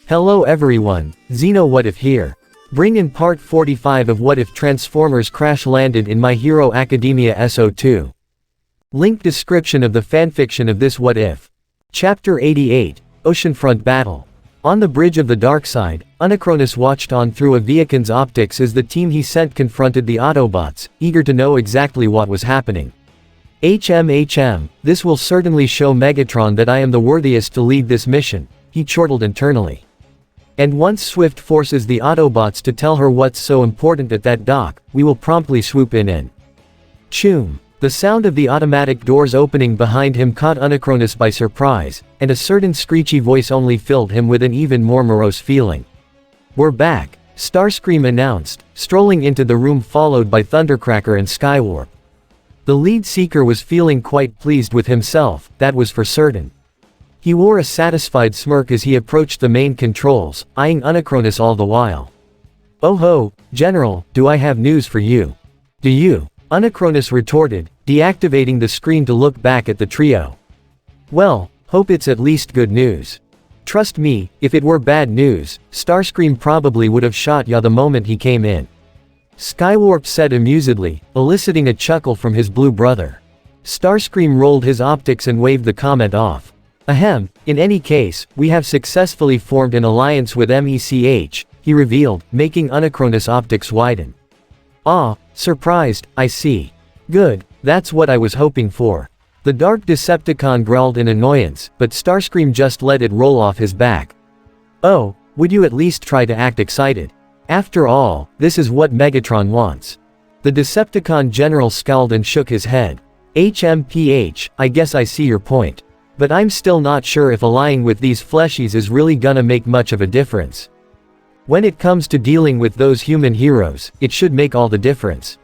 Hello everyone, Xeno What If here. Bring in part 45 of What If Transformers Crash Landed in My Hero Academia S02. Link description of the fanfiction of this What If. Chapter 88, Oceanfront Battle. On the bridge of the Darkside, Unicronus watched on through Evacuation's optics as the team he sent confronted the Autobots, eager to know exactly what was happening. HM, this will certainly show Megatron that I am the worthiest to lead this mission, he chortled internally. And once Swift forces the Autobots to tell her what's so important at that dock, we will promptly swoop in and choom. The sound of the automatic doors opening behind him caught Unicronus by surprise, and a certain screechy voice only filled him with an even more morose feeling. We're back, Starscream announced, strolling into the room followed by Thundercracker and Skywarp. The lead seeker was feeling quite pleased with himself, that was for certain. He wore a satisfied smirk as he approached the main controls, eyeing Unicronus all the while. Oh ho, General, do I have news for you? Do you? Unicronus retorted, deactivating the screen to look back at the trio. Well, hope it's at least good news. Trust me, if it were bad news, Starscream probably would have shot ya the moment he came in. Skywarp said amusedly, eliciting a chuckle from his blue brother. Starscream rolled his optics and waved the comment off. Ahem, in any case, we have successfully formed an alliance with MHA, he revealed, making Unicronus' optics widen. Ah, surprised, I see. Good, that's what I was hoping for. The dark Decepticon growled in annoyance, but Starscream just let it roll off his back. Oh, would you at least try to act excited? After all, this is what Megatron wants. The Decepticon general scowled and shook his head. HMPH, I guess I see your point. But I'm still not sure if allying with these fleshies is really gonna make much of a difference. When it comes to dealing with those human heroes, it should make all the difference.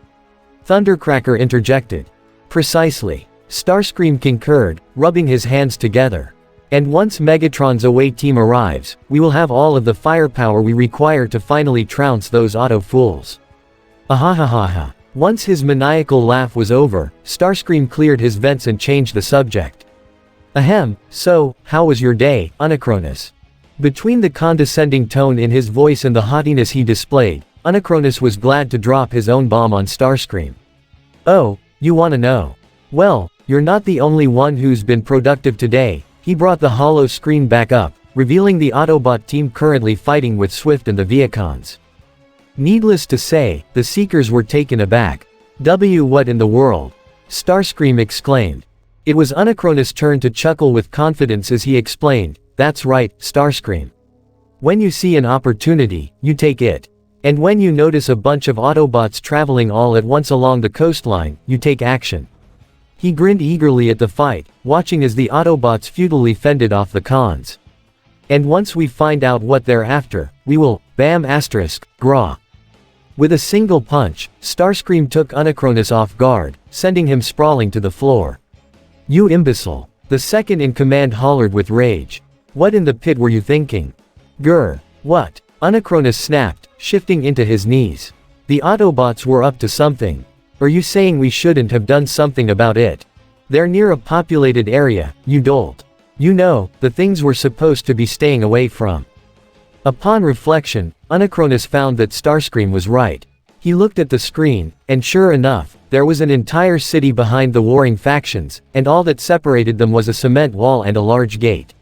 Thundercracker interjected. Precisely. Starscream concurred, rubbing his hands together. And once Megatron's away team arrives, we will have all of the firepower we require to finally trounce those auto fools. Ahahaha. Once his maniacal laugh was over, Starscream cleared his vents and changed the subject. Ahem, so, how was your day, Unicronus? Between the condescending tone in his voice and the haughtiness he displayed, Unicronus was glad to drop his own bomb on Starscream. Oh, you wanna know? Well, you're not the only one who's been productive today, he brought the hollow screen back up, revealing the Autobot team currently fighting with Swift and the Evacuations. Needless to say, the Seekers were taken aback. What in the world? Starscream exclaimed. It was Unicronus' turn to chuckle with confidence as he explained, that's right, Starscream. When you see an opportunity, you take it. And when you notice a bunch of Autobots traveling all at once along the coastline, you take action. He grinned eagerly at the fight, watching as the Autobots futilely fended off the cons. And once we find out what they're after, we will, bam asterisk, gra. With a single punch, Starscream took Unicronus off guard, sending him sprawling to the floor. You imbecile. The second in command hollered with rage. What in the pit were you thinking? Grr. What? Unicronus snapped, shifting into his knees. The Autobots were up to something. Are you saying we shouldn't have done something about it? They're near a populated area, you dolt. You know, the things we're supposed to be staying away from. Upon reflection, Unicronus found that Starscream was right. He looked at the screen, and sure enough, there was an entire city behind the warring factions, and all that separated them was a cement wall and a large gate.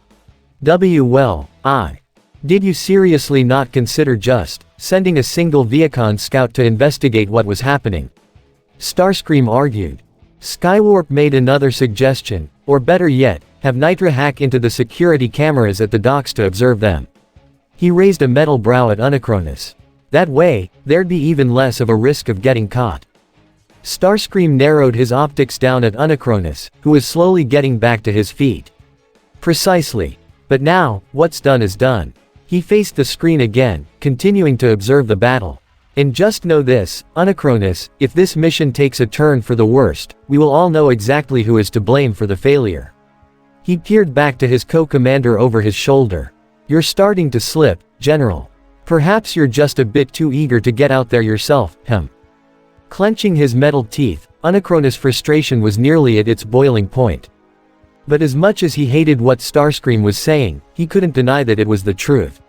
Did you seriously not consider just sending a single Evacuation scout to investigate what was happening? Starscream argued. Skywarp made another suggestion, or better yet, have Nitra hack into the security cameras at the docks to observe them. He raised a metal brow at Unicronus. That way, there'd be even less of a risk of getting caught. Starscream narrowed his optics down at Unicronus, who was slowly getting back to his feet. Precisely. But now, what's done is done. He faced the screen again, continuing to observe the battle. And just know this, Unicronus, if this mission takes a turn for the worst, we will all know exactly who is to blame for the failure. He peered back to his co-commander over his shoulder. You're starting to slip, General. Perhaps you're just a bit too eager to get out there yourself, Clenching his metal teeth, Unicronus' frustration was nearly at its boiling point. But as much as he hated what Starscream was saying, he couldn't deny that it was the truth.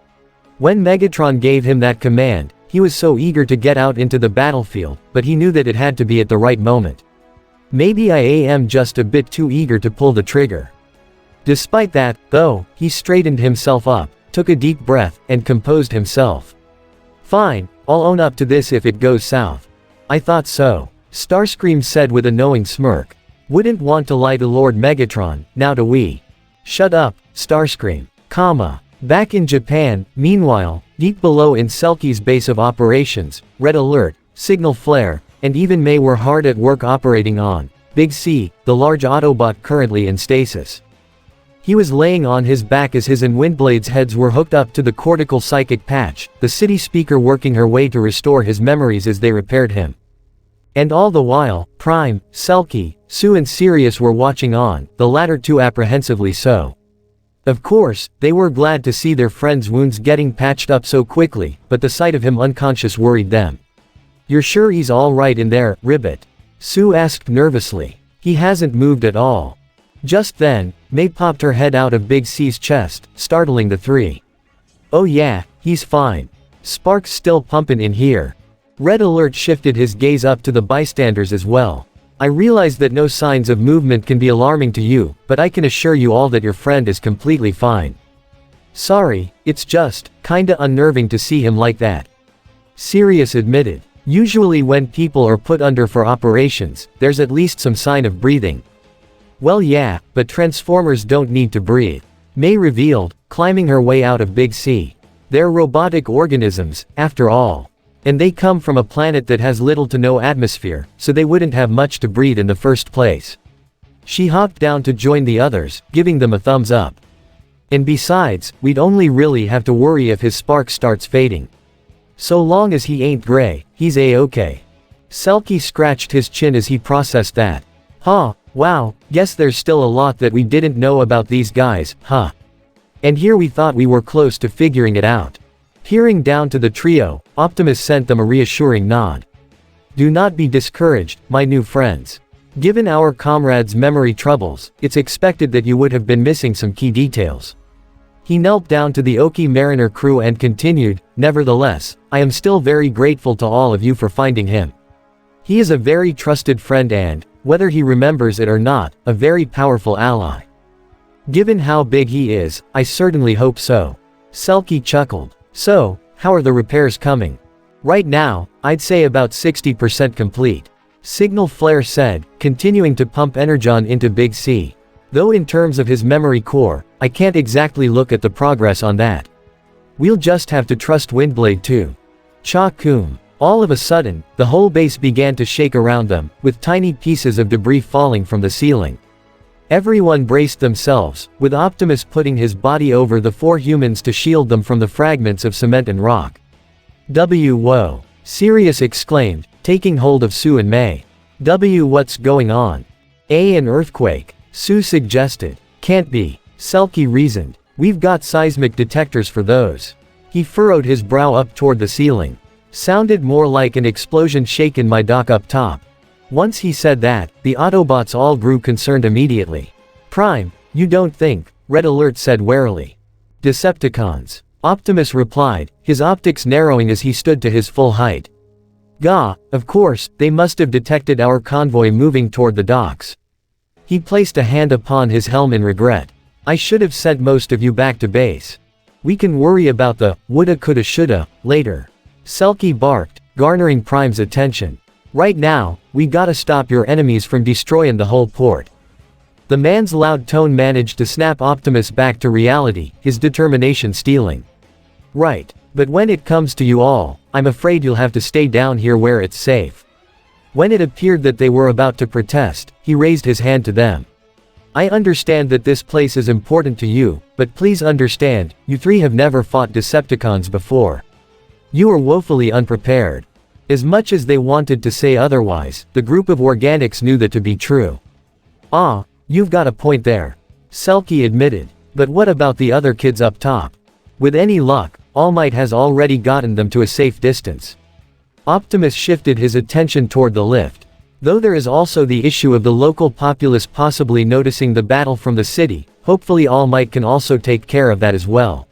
When Megatron gave him that command, he was so eager to get out into the battlefield, but he knew that it had to be at the right moment. Maybe I am just a bit too eager to pull the trigger. Despite that, though, he straightened himself up, took a deep breath, and composed himself. Fine, I'll own up to this if it goes south. I thought so, Starscream said with a knowing smirk. Wouldn't want to lie to Lord Megatron, now do we? Shut up, Starscream. Back in Japan, meanwhile, deep below in Selkie's base of operations, Red Alert, Signal Flare, and even May were hard at work operating on Big C, the large Autobot currently in stasis. He was laying on his back as his and Windblade's heads were hooked up to the cortical psychic patch, the city speaker working her way to restore his memories as they repaired him. And all the while, Prime, Selkie, Sue and Sirius were watching on, the latter two apprehensively so. Of course, they were glad to see their friend's wounds getting patched up so quickly, but the sight of him unconscious worried them. You're sure he's all right in there, Ribbit? Sue asked nervously. He hasn't moved at all. Just then, May popped her head out of Big C's chest, startling the three. Oh yeah, he's fine. Spark's still pumping in here. Red Alert shifted his gaze up to the bystanders as well. I realize that no signs of movement can be alarming to you, but I can assure you all that your friend is completely fine. Sorry, it's just kinda unnerving to see him like that. Sirius admitted. Usually when people are put under for operations, there's at least some sign of breathing. Well yeah, but Transformers don't need to breathe. May revealed, climbing her way out of Big C. They're robotic organisms, after all. And they come from a planet that has little to no atmosphere, so they wouldn't have much to breathe in the first place. She hopped down to join the others, giving them a thumbs up. And besides, we'd only really have to worry if his spark starts fading. So long as he ain't gray, he's a-okay. Selkie scratched his chin as he processed that. Huh, wow, guess there's still a lot that we didn't know about these guys, huh? And here we thought we were close to figuring it out. Peering down to the trio, Optimus sent them a reassuring nod. Do not be discouraged, my new friends. Given our comrades' memory troubles, it's expected that you would have been missing some key details. He knelt down to the Oki Mariner crew and continued, nevertheless, I am still very grateful to all of you for finding him. He is a very trusted friend and, whether he remembers it or not, a very powerful ally. Given how big he is, I certainly hope so. Selkie chuckled. So, how are the repairs coming? Right now, I'd say about 60% complete. Signal Flare said, continuing to pump energon into Big C. Though in terms of his memory core, I can't exactly look at the progress on that. We'll just have to trust Windblade too. Cha-kum. All of a sudden, the whole base began to shake around them, with tiny pieces of debris falling from the ceiling. Everyone braced themselves, with Optimus putting his body over the four humans to shield them from the fragments of cement and rock. Whoa! Sirius exclaimed, taking hold of Sue and May. What's going on? An earthquake, Sue suggested. Can't be, Selkie reasoned. We've got seismic detectors for those. He furrowed his brow up toward the ceiling. Sounded more like an explosion shaken my dock up top. Once he said that, the Autobots all grew concerned immediately. Prime, you don't think, Red Alert said warily. Decepticons. Optimus replied, his optics narrowing as he stood to his full height. Gah, of course, they must have detected our convoy moving toward the docks. He placed a hand upon his helm in regret. I should have sent most of you back to base. We can worry about the woulda coulda shoulda later. Selkie barked, garnering Prime's attention. Right now, we gotta stop your enemies from destroying the whole port. The man's loud tone managed to snap Optimus back to reality, his determination stealing. Right, but when it comes to you all, I'm afraid you'll have to stay down here where it's safe. When it appeared that they were about to protest, he raised his hand to them. I understand that this place is important to you, but please understand, you three have never fought Decepticons before. You are woefully unprepared. As much as they wanted to say otherwise, the group of organics knew that to be true. Ah, you've got a point there. Selkie admitted. But what about the other kids up top? With any luck, All Might has already gotten them to a safe distance. Optimus shifted his attention toward the lift. Though there is also the issue of the local populace possibly noticing the battle from the city, hopefully All Might can also take care of that as well.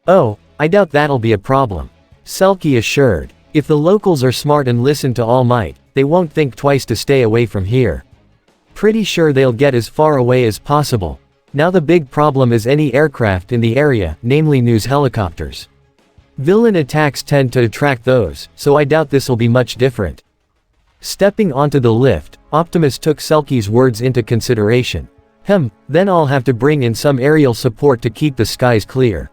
Oh, I doubt that'll be a problem. Selkie assured. If the locals are smart and listen to All Might, they won't think twice to stay away from here. Pretty sure they'll get as far away as possible. Now the big problem is any aircraft in the area, namely news helicopters. Villain attacks tend to attract those, so I doubt this'll be much different. Stepping onto the lift, Optimus took Selkie's words into consideration. Then I'll have to bring in some aerial support to keep the skies clear.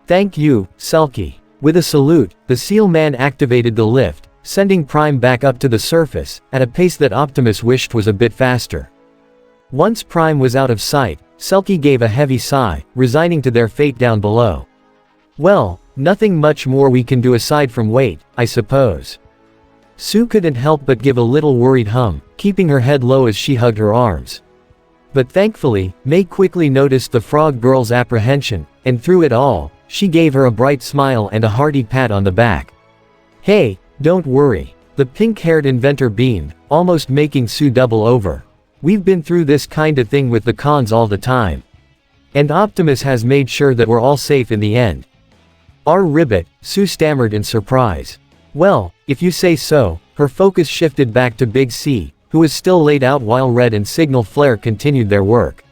Thank you, Selkie. With a salute, the Seal Man activated the lift, sending Prime back up to the surface, at a pace that Optimus wished was a bit faster. Once Prime was out of sight, Selkie gave a heavy sigh, resigning to their fate down below. Well, nothing much more we can do aside from wait, I suppose. Sue couldn't help but give a little worried hum, keeping her head low as she hugged her arms. But thankfully, May quickly noticed the frog girl's apprehension, and through it all, she gave her a bright smile and a hearty pat on the back. Hey, don't worry. The pink-haired inventor beamed, almost making Sue double over. We've been through this kind of thing with the cons all the time. And Optimus has made sure that we're all safe in the end. Our ribbit, Sue stammered in surprise. Well, if you say so. Her focus shifted back to Big C, who was still laid out while Red and Signal Flare continued their work.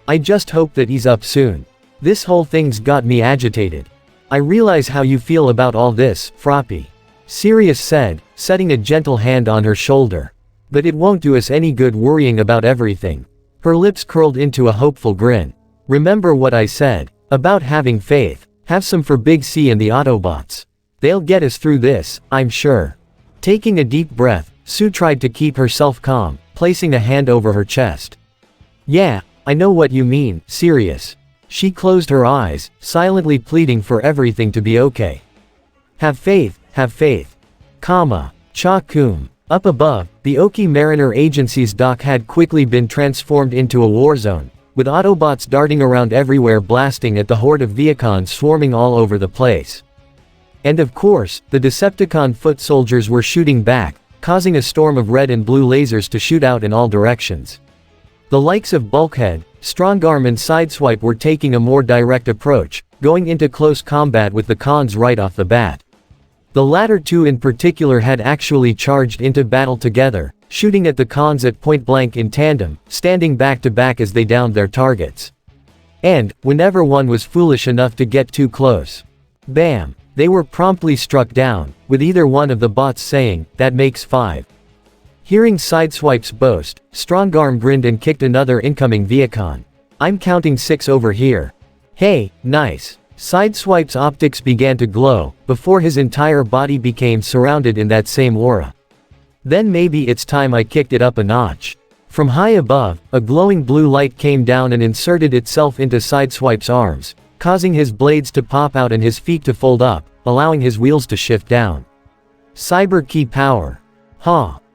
I just hope that he's up soon. This whole thing's got me agitated. I realize how you feel about all this, Froppy. Sirius said, setting a gentle hand on her shoulder. But it won't do us any good worrying about everything. Her lips curled into a hopeful grin. Remember what I said about having faith. Have some for Big C and the Autobots. They'll get us through this, I'm sure. Taking a deep breath, Sue tried to keep herself calm, placing a hand over her chest. Yeah, I know what you mean, Sirius. She closed her eyes, silently pleading for everything to be okay. Have faith, Cha-Kum. Up above, the Oki Mariner Agency's dock had quickly been transformed into a war zone, with Autobots darting around everywhere blasting at the horde of Viacons swarming all over the place. And of course, the Decepticon foot soldiers were shooting back, causing a storm of red and blue lasers to shoot out in all directions. The likes of Bulkhead, Strongarm and Sideswipe were taking a more direct approach, going into close combat with the cons right off the bat. The latter two in particular had actually charged into battle together, shooting at the cons at point blank in tandem, standing back to back as they downed their targets. And, whenever one was foolish enough to get too close, bam, they were promptly struck down, with either one of the bots saying, "That makes 5. Hearing Sideswipe's boast, Strongarm grinned and kicked another incoming Viacon. I'm counting 6 over here. Hey, nice. Sideswipe's optics began to glow, before his entire body became surrounded in that same aura. Then maybe it's time I kicked it up a notch. From high above, a glowing blue light came down and inserted itself into Sideswipe's arms, causing his blades to pop out and his feet to fold up, allowing his wheels to shift down. Cyber key power.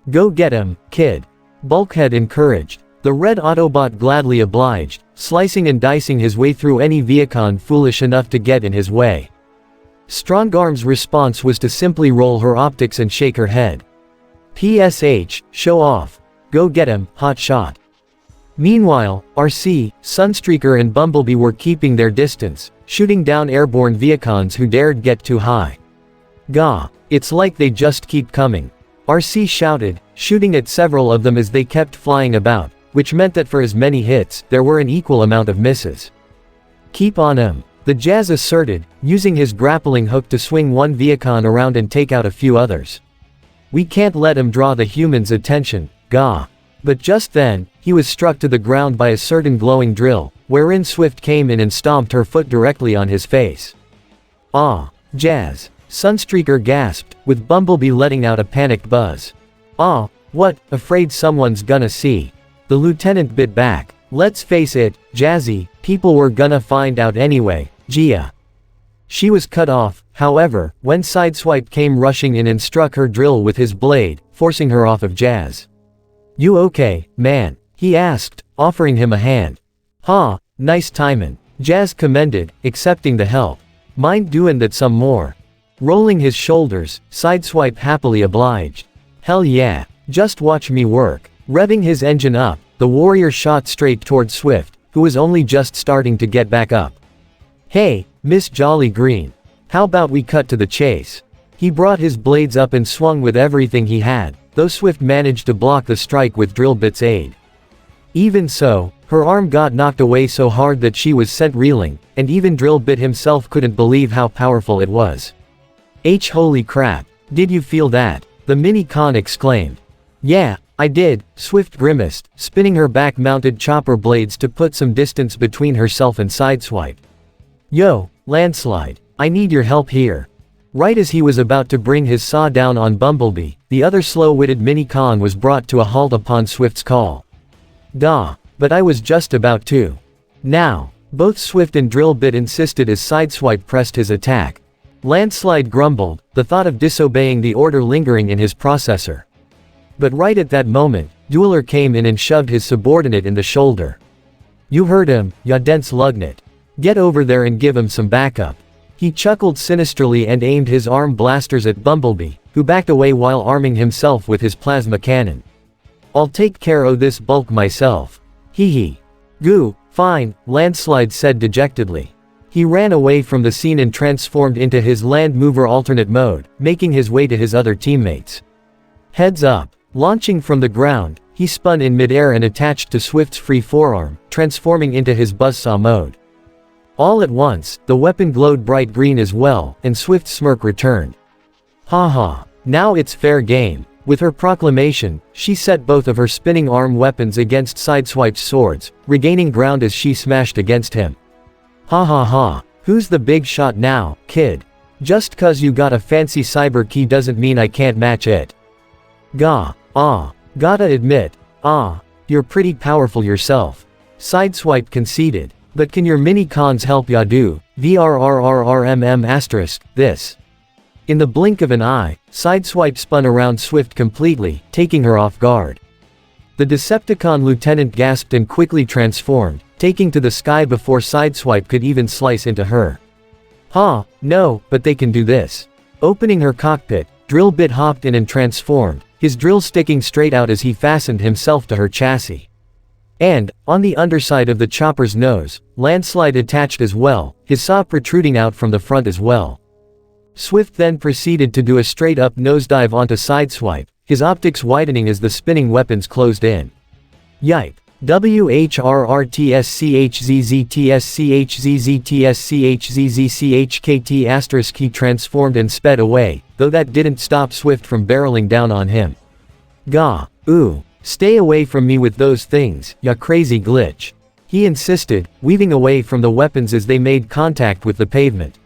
Go get him, kid. Bulkhead encouraged. The red Autobot gladly obliged, slicing and dicing his way through any Viacon foolish enough to get in his way. Strongarm's response was to simply roll her optics and shake her head. PSH, show off. Go get him, hot shot. Meanwhile, RC, Sunstreaker and Bumblebee were keeping their distance, shooting down airborne Viacons who dared get too high. Gah, it's like they just keep coming. RC shouted, shooting at several of them as they kept flying about, which meant that for as many hits, there were an equal amount of misses. Keep on him, the Jazz asserted, using his grappling hook to swing one Viacon around and take out a few others. We can't let him draw the humans' attention, gah. But just then, he was struck to the ground by a certain glowing drill, wherein Swift came in and stomped her foot directly on his face. Ah, Jazz. Sunstreaker gasped, with Bumblebee letting out a panicked buzz. Ah, what, afraid someone's gonna see. The lieutenant bit back. Let's face it, Jazzy, people were gonna find out anyway, Gia. She was cut off, however, when Sideswipe came rushing in and struck her drill with his blade, forcing her off of Jazz. You okay, man? He asked, offering him a hand. Nice timin', Jazz commended, accepting the help. Mind doin' that some more? Rolling his shoulders, Sideswipe happily obliged. Hell yeah, just watch me work. Revving his engine up, the warrior shot straight toward Swift, who was only just starting to get back up. Hey, Miss Jolly Green. How about we cut to the chase? He brought his blades up and swung with everything he had, though Swift managed to block the strike with Drillbit's aid. Even so, her arm got knocked away so hard that she was sent reeling, and even Drillbit himself couldn't believe how powerful it was. Holy crap, did you feel that? The mini-con exclaimed. Yeah, I did, Swift grimaced, spinning her back-mounted chopper blades to put some distance between herself and Sideswipe. Yo, Landslide, I need your help here. Right as he was about to bring his saw down on Bumblebee, the other slow-witted mini-con was brought to a halt upon Swift's call. Duh, but I was just about to. Now, both Swift and Drillbit insisted as Sideswipe pressed his attack. Landslide grumbled, the thought of disobeying the order lingering in his processor. But right at that moment, Dueler came in and shoved his subordinate in the shoulder. You heard him, ya dense lugnut. Get over there and give him some backup. He chuckled sinisterly and aimed his arm blasters at Bumblebee, who backed away while arming himself with his plasma cannon. I'll take care o' this bulk myself. Hee hee. Goo, fine, Landslide said dejectedly. He ran away from the scene and transformed into his land mover alternate mode, making his way to his other teammates. Heads up. Launching from the ground, he spun in midair and attached to Swift's free forearm, transforming into his buzzsaw mode. All at once, the weapon glowed bright green as well, and Swift's smirk returned. Haha, now it's fair game. With her proclamation, she set both of her spinning arm weapons against Sideswipe's swords, regaining ground as she smashed against him. Ha ha ha, who's the big shot now, kid? Just 'cause you got a fancy cyber key doesn't mean I can't match it. Gah, gotta admit, you're pretty powerful yourself. Sideswipe conceded. But can your mini-cons help ya do, VRRRRMM*, this? In the blink of an eye, Sideswipe spun around Swift completely, taking her off guard. The Decepticon lieutenant gasped and quickly transformed, taking to the sky before Sideswipe could even slice into her. No, but they can do this. Opening her cockpit, Drillbit hopped in and transformed, his drill sticking straight out as he fastened himself to her chassis. And, on the underside of the chopper's nose, Landslide attached as well, his saw protruding out from the front as well. Swift then proceeded to do a straight-up nosedive onto Sideswipe, his optics widening as the spinning weapons closed in. Yipe. WHRRTSCHZZTSCHZZTSCHZZCHKT** he transformed and sped away, though that didn't stop Swift from barreling down on him. Gah, ooh, stay away from me with those things, ya crazy glitch. He insisted, weaving away from the weapons as they made contact with the pavement.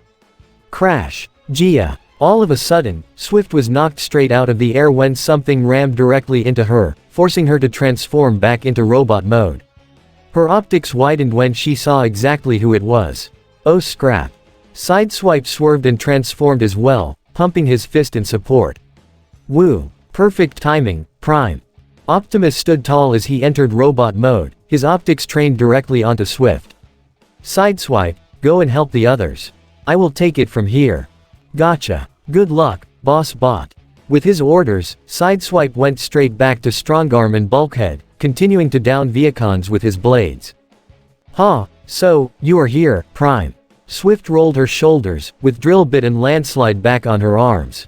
Crash. Gia. All of a sudden, Swift was knocked straight out of the air when something rammed directly into her, forcing her to transform back into robot mode. Her optics widened when she saw exactly who it was. Oh scrap. Sideswipe swerved and transformed as well, pumping his fist in support. Woo. Perfect timing, Prime. Optimus stood tall as he entered robot mode, his optics trained directly onto Swift. Sideswipe, go and help the others. I will take it from here. Gotcha. Good luck, boss bot. With his orders, Sideswipe went straight back to Strongarm and Bulkhead, continuing to down Viacons with his blades. So, you are here, Prime. Swift rolled her shoulders, with Drillbit and Landslide back on her arms.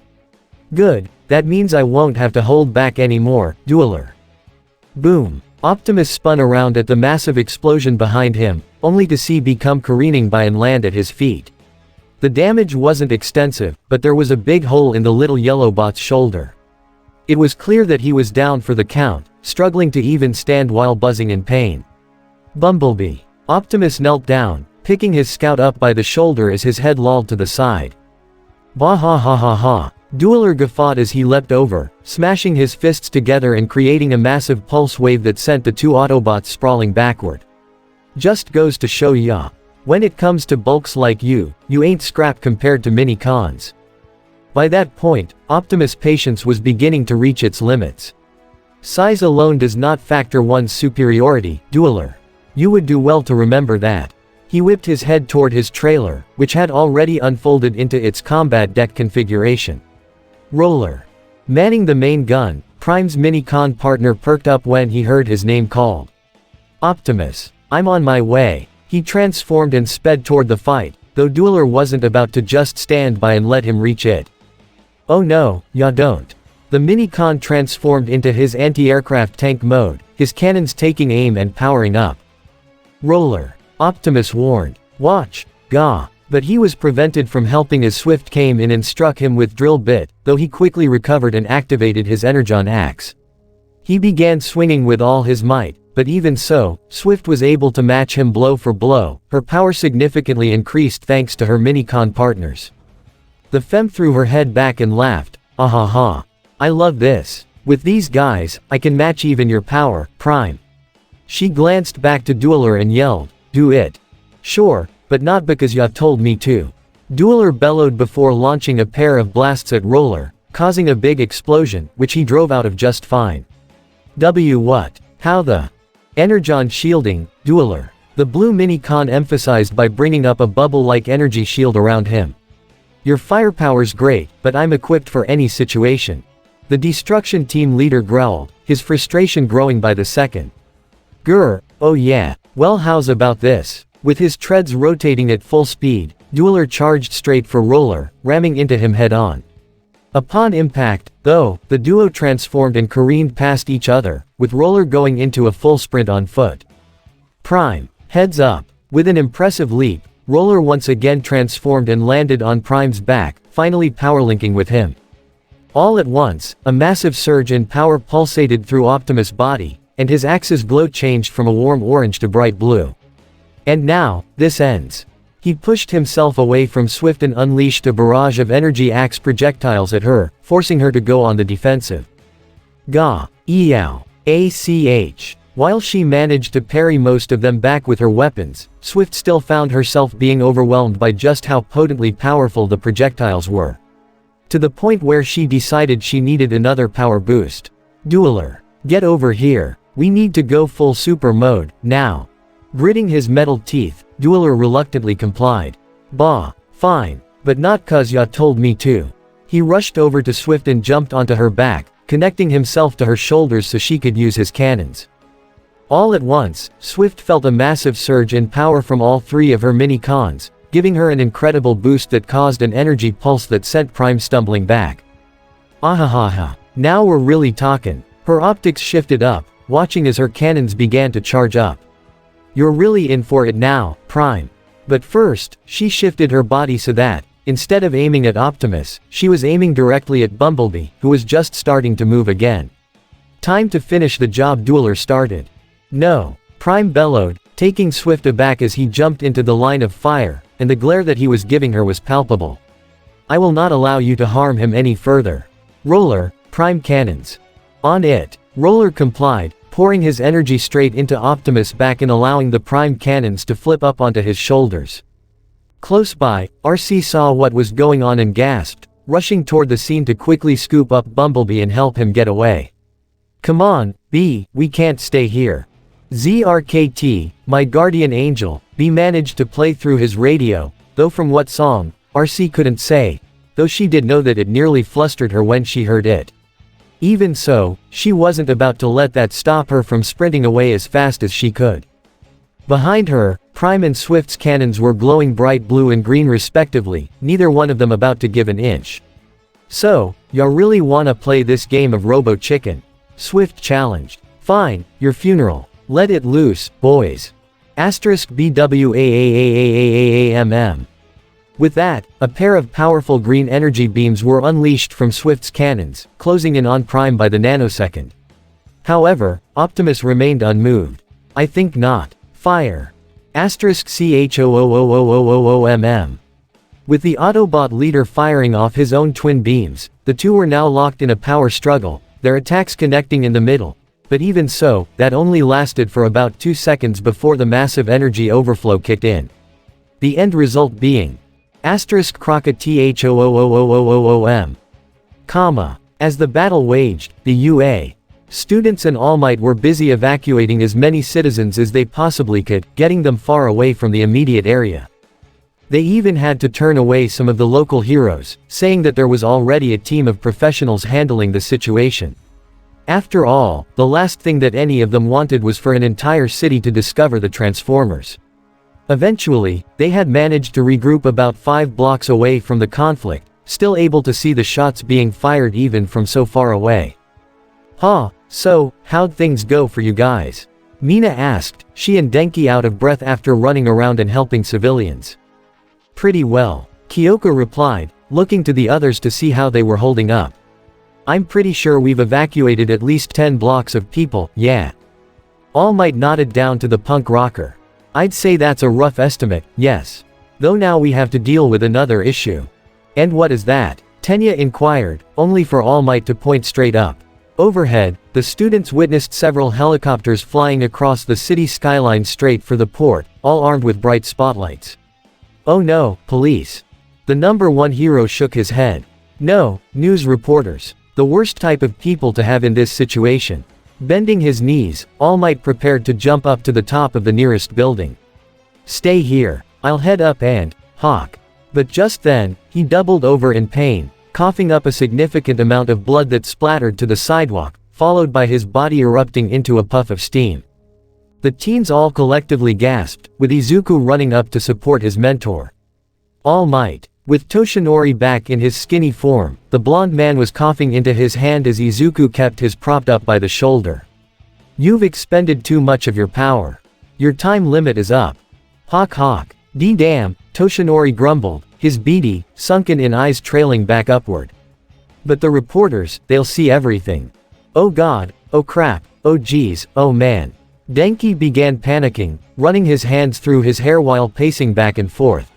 Good, that means I won't have to hold back anymore, Dueler. Boom. Optimus spun around at the massive explosion behind him, only to see B come careening by and land at his feet. The damage wasn't extensive, but there was a big hole in the little yellow bot's shoulder. It was clear that he was down for the count, struggling to even stand while buzzing in pain. Bumblebee. Optimus knelt down, picking his scout up by the shoulder as his head lolled to the side. Bah ha ha ha ha. Dueler guffawed as he leapt over, smashing his fists together and creating a massive pulse wave that sent the two Autobots sprawling backward. Just goes to show ya. When it comes to bulks like you ain't scrap compared to mini-cons. By that point, Optimus' patience was beginning to reach its limits. Size alone does not factor one's superiority, Dueler. You would do well to remember that. He whipped his head toward his trailer, which had already unfolded into its combat deck configuration. Roller. Manning the main gun, Prime's mini-con partner perked up when he heard his name called. Optimus. I'm on my way. He transformed and sped toward the fight, though Dueler wasn't about to just stand by and let him reach it. Oh no, ya don't. The Minicon transformed into his anti-aircraft tank mode, his cannons taking aim and powering up. Roller. Optimus warned. Watch. Gah. But he was prevented from helping as Swift came in and struck him with drill bit, though he quickly recovered and activated his Energon axe. He began swinging with all his might, but even so, Swift was able to match him blow for blow. Her power significantly increased thanks to her Minicon partners. The femme threw her head back and laughed. Ah ha ha. I love this. With these guys, I can match even your power, Prime. She glanced back to Dueler and yelled, do it. Sure, but not because ya told me to. Dueler bellowed before launching a pair of blasts at Roller, causing a big explosion, which he drove out of just fine. What? How the? Energon shielding, Dueler. The blue Minicon emphasized by bringing up a bubble-like energy shield around him. Your firepower's great, but I'm equipped for any situation. The destruction team leader growled, his frustration growing by the second. Grr, oh yeah, well how's about this? With his treads rotating at full speed, Dueler charged straight for Roller, ramming into him head-on. Upon impact, though, the duo transformed and careened past each other, with Roller going into a full sprint on foot. Prime, heads up. With an impressive leap, Roller once again transformed and landed on Prime's back, finally powerlinking with him. All at once, a massive surge in power pulsated through Optimus' body, and his axe's glow changed from a warm orange to bright blue. And now, this ends. He pushed himself away from Swift and unleashed a barrage of energy axe projectiles at her, forcing her to go on the defensive. Gah, eow, ach. While she managed to parry most of them back with her weapons, Swift still found herself being overwhelmed by just how potently powerful the projectiles were. To the point where she decided she needed another power boost. Dueler, get over here. We need to go full super mode, now. Gritting his metal teeth, Dueler reluctantly complied. Bah, fine, but not 'cause ya told me to. He rushed over to Swift and jumped onto her back, connecting himself to her shoulders so she could use his cannons. All at once, Swift felt a massive surge in power from all three of her Minicons, giving her an incredible boost that caused an energy pulse that sent Prime stumbling back. Ahahaha, now we're really talking. Her optics shifted up, watching as her cannons began to charge up. You're really in for it now, Prime. But first, she shifted her body so that, instead of aiming at Optimus, she was aiming directly at Bumblebee, who was just starting to move again. Time to finish the job, Dueler started. No, Prime bellowed, taking Swift aback as he jumped into the line of fire, and the glare that he was giving her was palpable. I will not allow you to harm him any further. Roller, Prime cannons. On it. Roller complied, pouring his energy straight into Optimus' back and allowing the Prime cannons to flip up onto his shoulders. Close by, RC saw what was going on and gasped, rushing toward the scene to quickly scoop up Bumblebee and help him get away. Come on, B, we can't stay here. ZRKT, my guardian angel, B managed to play through his radio, though from what song, RC couldn't say, though she did know that it nearly flustered her when she heard it. Even so, she wasn't about to let that stop her from sprinting away as fast as she could. Behind her, Prime and Swift's cannons were glowing bright blue and green respectively, neither one of them about to give an inch. So, ya really wanna play this game of Robo Chicken? Swift challenged. Fine, your funeral. Let it loose, boys. *BWAAAAAAAMM. With that, a pair of powerful green energy beams were unleashed from Swift's cannons, closing in on Prime by the nanosecond. However, Optimus remained unmoved. I think not. Fire. *CHOOOOOOOOMM. With the Autobot leader firing off his own twin beams, the two were now locked in a power struggle, their attacks connecting in the middle. But even so, that only lasted for about 2 seconds before the massive energy overflow kicked in. The end result being *CROCKTHOOOOOOOM. As the battle waged, the UA students and All Might were busy evacuating as many citizens as they possibly could, getting them far away from the immediate area. They even had to turn away some of the local heroes, saying that there was already a team of professionals handling the situation. After all, the last thing that any of them wanted was for an entire city to discover the Transformers. Eventually, they had managed to regroup about 5 blocks away from the conflict, still able to see the shots being fired even from so far away. So, how'd things go for you guys? Mina asked, she and Denki out of breath after running around and helping civilians. Pretty well, Kyoko replied, looking to the others to see how they were holding up. I'm pretty sure we've evacuated at least 10 blocks of people, yeah. All Might nodded down to the punk rocker. I'd say that's a rough estimate, yes. Though now we have to deal with another issue. And what is that? Tenya inquired, only for All Might to point straight up. Overhead, the students witnessed several helicopters flying across the city skyline straight for the port, all armed with bright spotlights. Oh no, police. The number 1 hero shook his head. No, news reporters. The worst type of people to have in this situation. Bending his knees, All Might prepared to jump up to the top of the nearest building. Stay here, I'll head up and hawk. But just then, he doubled over in pain, coughing up a significant amount of blood that splattered to the sidewalk, followed by his body erupting into a puff of steam. The teens all collectively gasped, with Izuku running up to support his mentor. All Might. With Toshinori back in his skinny form, the blonde man was coughing into his hand as Izuku kept his propped up by the shoulder. You've expended too much of your power. Your time limit is up. Hawk. D-damn, Toshinori grumbled, his beady, sunken-in eyes trailing back upward. But the reporters, they'll see everything. Oh god, oh crap, oh geez, oh man. Denki began panicking, running his hands through his hair while pacing back and forth.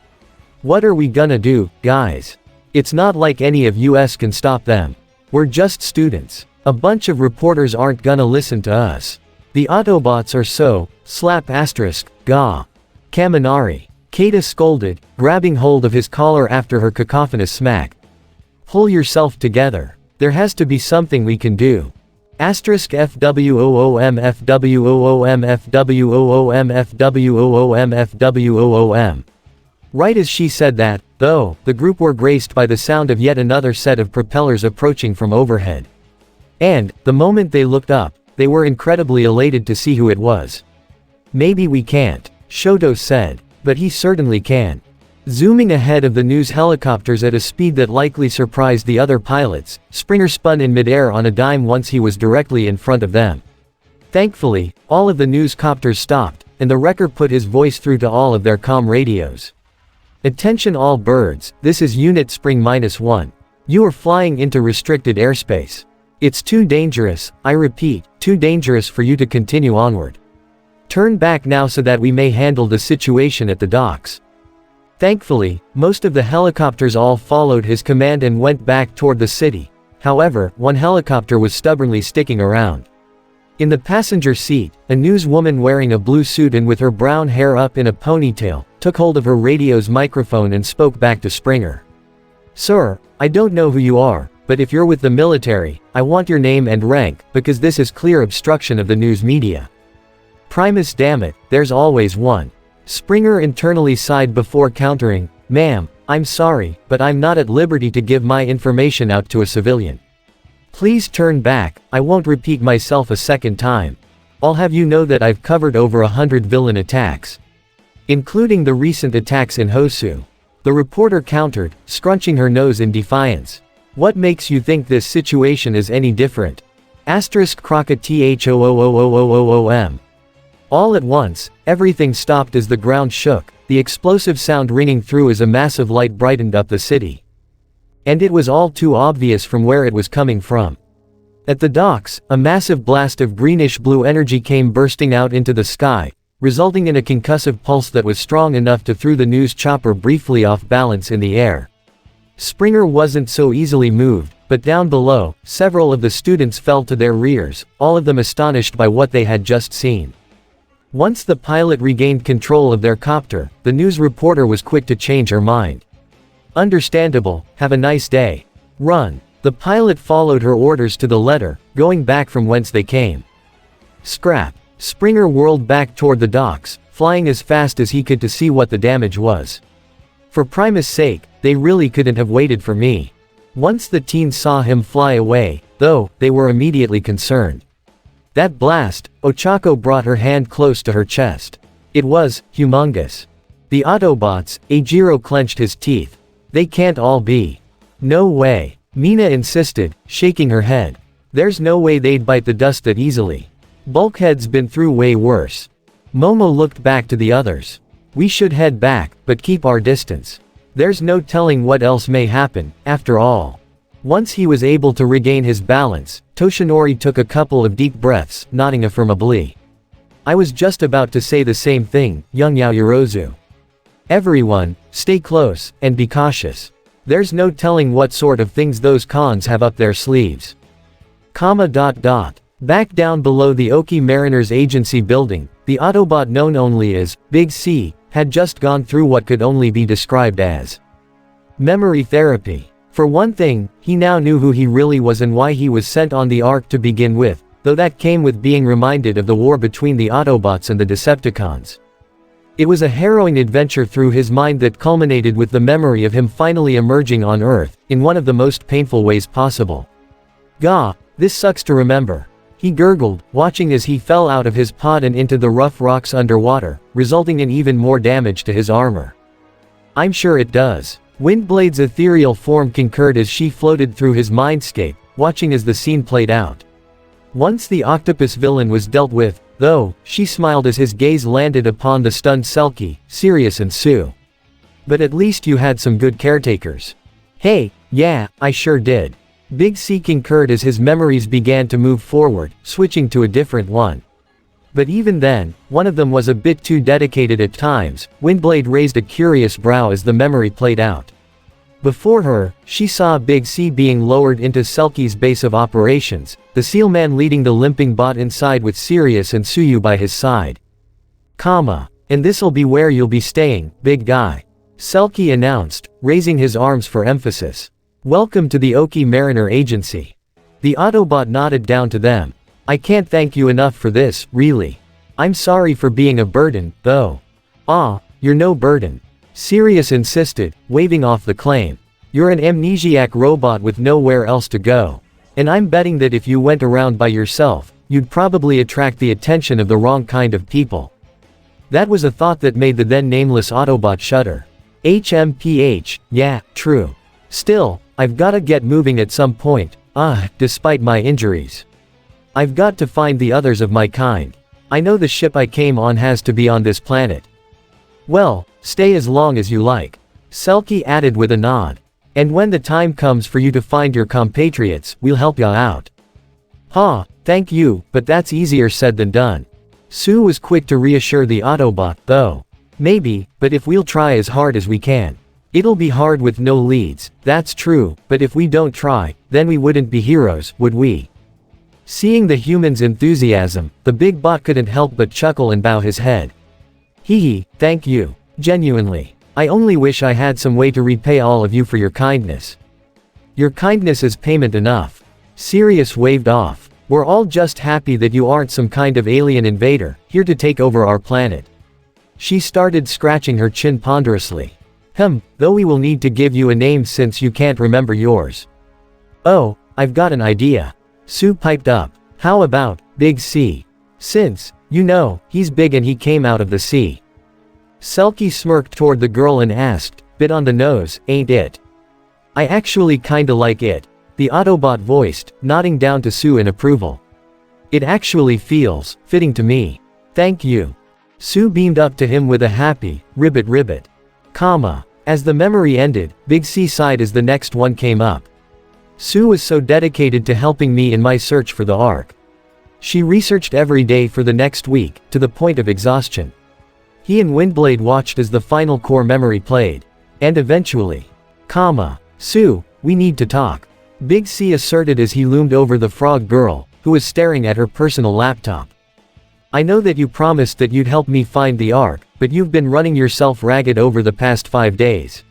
What are we gonna do, guys? It's not like any of us can stop them. We're just students. A bunch of reporters aren't gonna listen to us. The Autobots are so, ****, Kaminari. Keita scolded, grabbing hold of his collar after her cacophonous smack. Pull yourself together. There has to be something we can do. *FWOOM FWOOM FWOOM FWOOM FWOOM. Right as she said that, though, the group were graced by the sound of yet another set of propellers approaching from overhead. And, the moment they looked up, they were incredibly elated to see who it was. Maybe we can't, Shoto said. But he certainly can. Zooming ahead of the news helicopters at a speed that likely surprised the other pilots, Springer spun in midair on a dime once he was directly in front of them. Thankfully, all of the news copters stopped, and the wrecker put his voice through to all of their comm radios. Attention all birds, this is Unit Spring -1. You are flying into restricted airspace. It's too dangerous, I repeat, too dangerous for you to continue onward. Turn back now so that we may handle the situation at the docks. Thankfully, most of the helicopters all followed his command and went back toward the city. However, one helicopter was stubbornly sticking around. In the passenger seat, a newswoman wearing a blue suit and with her brown hair up in a ponytail, took hold of her radio's microphone and spoke back to Springer. Sir, I don't know who you are, but if you're with the military, I want your name and rank, because this is clear obstruction of the news media. Primus, damn it, there's always one. Springer internally sighed before countering, ma'am, I'm sorry, but I'm not at liberty to give my information out to a civilian. Please turn back, I won't repeat myself a second time. I'll have you know that I've covered over 100 villain attacks. Including the recent attacks in Hosu. The reporter countered, scrunching her nose in defiance. What makes you think this situation is any different? *Croca*THOOOOOOOM. All at once, everything stopped as the ground shook, the explosive sound ringing through as a massive light brightened up the city. And it was all too obvious from where it was coming from. At the docks, a massive blast of greenish-blue energy came bursting out into the sky, resulting in a concussive pulse that was strong enough to throw the news chopper briefly off balance in the air. Springer wasn't so easily moved, but down below, several of the students fell to their rears, all of them astonished by what they had just seen. Once the pilot regained control of their copter, the news reporter was quick to change her mind. Understandable, have a nice day. Run. The pilot followed her orders to the letter, going back from whence they came. Scrap. Springer whirled back toward the docks, flying as fast as he could to see what the damage was. For Primus' sake, they really couldn't have waited for me. Once the teens saw him fly away, though, they were immediately concerned. That blast, Ochako brought her hand close to her chest. It was humongous. The Autobots, Ajiro clenched his teeth. They can't all be. No way. Mina insisted, shaking her head. There's no way they'd bite the dust that easily. Bulkhead's been through way worse. Momo looked back to the others. We should head back, but keep our distance. There's no telling what else may happen, after all. Once he was able to regain his balance, Toshinori took a couple of deep breaths, nodding affirmably. I was just about to say the same thing, young Yaoyorozu. Everyone, stay close, and be cautious. There's no telling what sort of things those cons have up their sleeves. Back down below the Oki Mariners Agency building, the Autobot known only as Big C had just gone through what could only be described as memory therapy. For one thing, he now knew who he really was and why he was sent on the Ark to begin with, though that came with being reminded of the war between the Autobots and the Decepticons. It was a harrowing adventure through his mind that culminated with the memory of him finally emerging on Earth, in one of the most painful ways possible. Gah, this sucks to remember. He gurgled, watching as he fell out of his pod and into the rough rocks underwater, resulting in even more damage to his armor. I'm sure it does. Windblade's ethereal form concurred as she floated through his mindscape, watching as the scene played out. Once the octopus villain was dealt with, though, she smiled as his gaze landed upon the stunned Selkie, Sirius and Sue. But at least you had some good caretakers. Hey, yeah, I sure did. Big C concurred as his memories began to move forward, switching to a different one. But even then, one of them was a bit too dedicated at times. Windblade raised a curious brow as the memory played out. Before her, she saw Big C being lowered into Selkie's base of operations, the Sealman leading the limping bot inside with Sirius and Suyu by his side. And this'll be where you'll be staying, big guy. Selkie announced, raising his arms for emphasis. Welcome to the Oki Mariner Agency. The Autobot nodded down to them. I can't thank you enough for this, really. I'm sorry for being a burden, though. You're no burden. Sirius insisted, waving off the claim. You're an amnesiac robot with nowhere else to go. And I'm betting that if you went around by yourself, you'd probably attract the attention of the wrong kind of people. That was a thought that made the then nameless Autobot shudder. HMPH, yeah, true. Still, I've gotta get moving at some point, despite my injuries. I've got to find the others of my kind. I know the ship I came on has to be on this planet. Well, stay as long as you like. Selkie added with a nod. And when the time comes for you to find your compatriots, we'll help ya out. Thank you, but that's easier said than done. Sue was quick to reassure the Autobot, though. Maybe, but if we'll try as hard as we can. It'll be hard with no leads, that's true, but if we don't try, then we wouldn't be heroes, would we? Seeing the human's enthusiasm, the big bot couldn't help but chuckle and bow his head. Thank you. Genuinely. I only wish I had some way to repay all of you for your kindness. Your kindness is payment enough. Sirius waved off. We're all just happy that you aren't some kind of alien invader, here to take over our planet. She started scratching her chin ponderously. Though we will need to give you a name since you can't remember yours. Oh, I've got an idea. Sue piped up. How about, Big C? Since, you know, he's big and he came out of the sea. Selkie smirked toward the girl and asked, bit on the nose, ain't it? I actually kinda like it. The Autobot voiced, nodding down to Sue in approval. It actually feels fitting to me. Thank you. Sue beamed up to him with a happy, ribbit. As the memory ended, Big C sighed as the next one came up. Sue was so dedicated to helping me in my search for the Ark. She researched every day for the next week, to the point of exhaustion. He and Windblade watched as the final core memory played. And eventually, Sue, we need to talk. Big C asserted as he loomed over the frog girl, who was staring at her personal laptop. I know that you promised that you'd help me find the Ark, but you've been running yourself ragged over the past 5 days.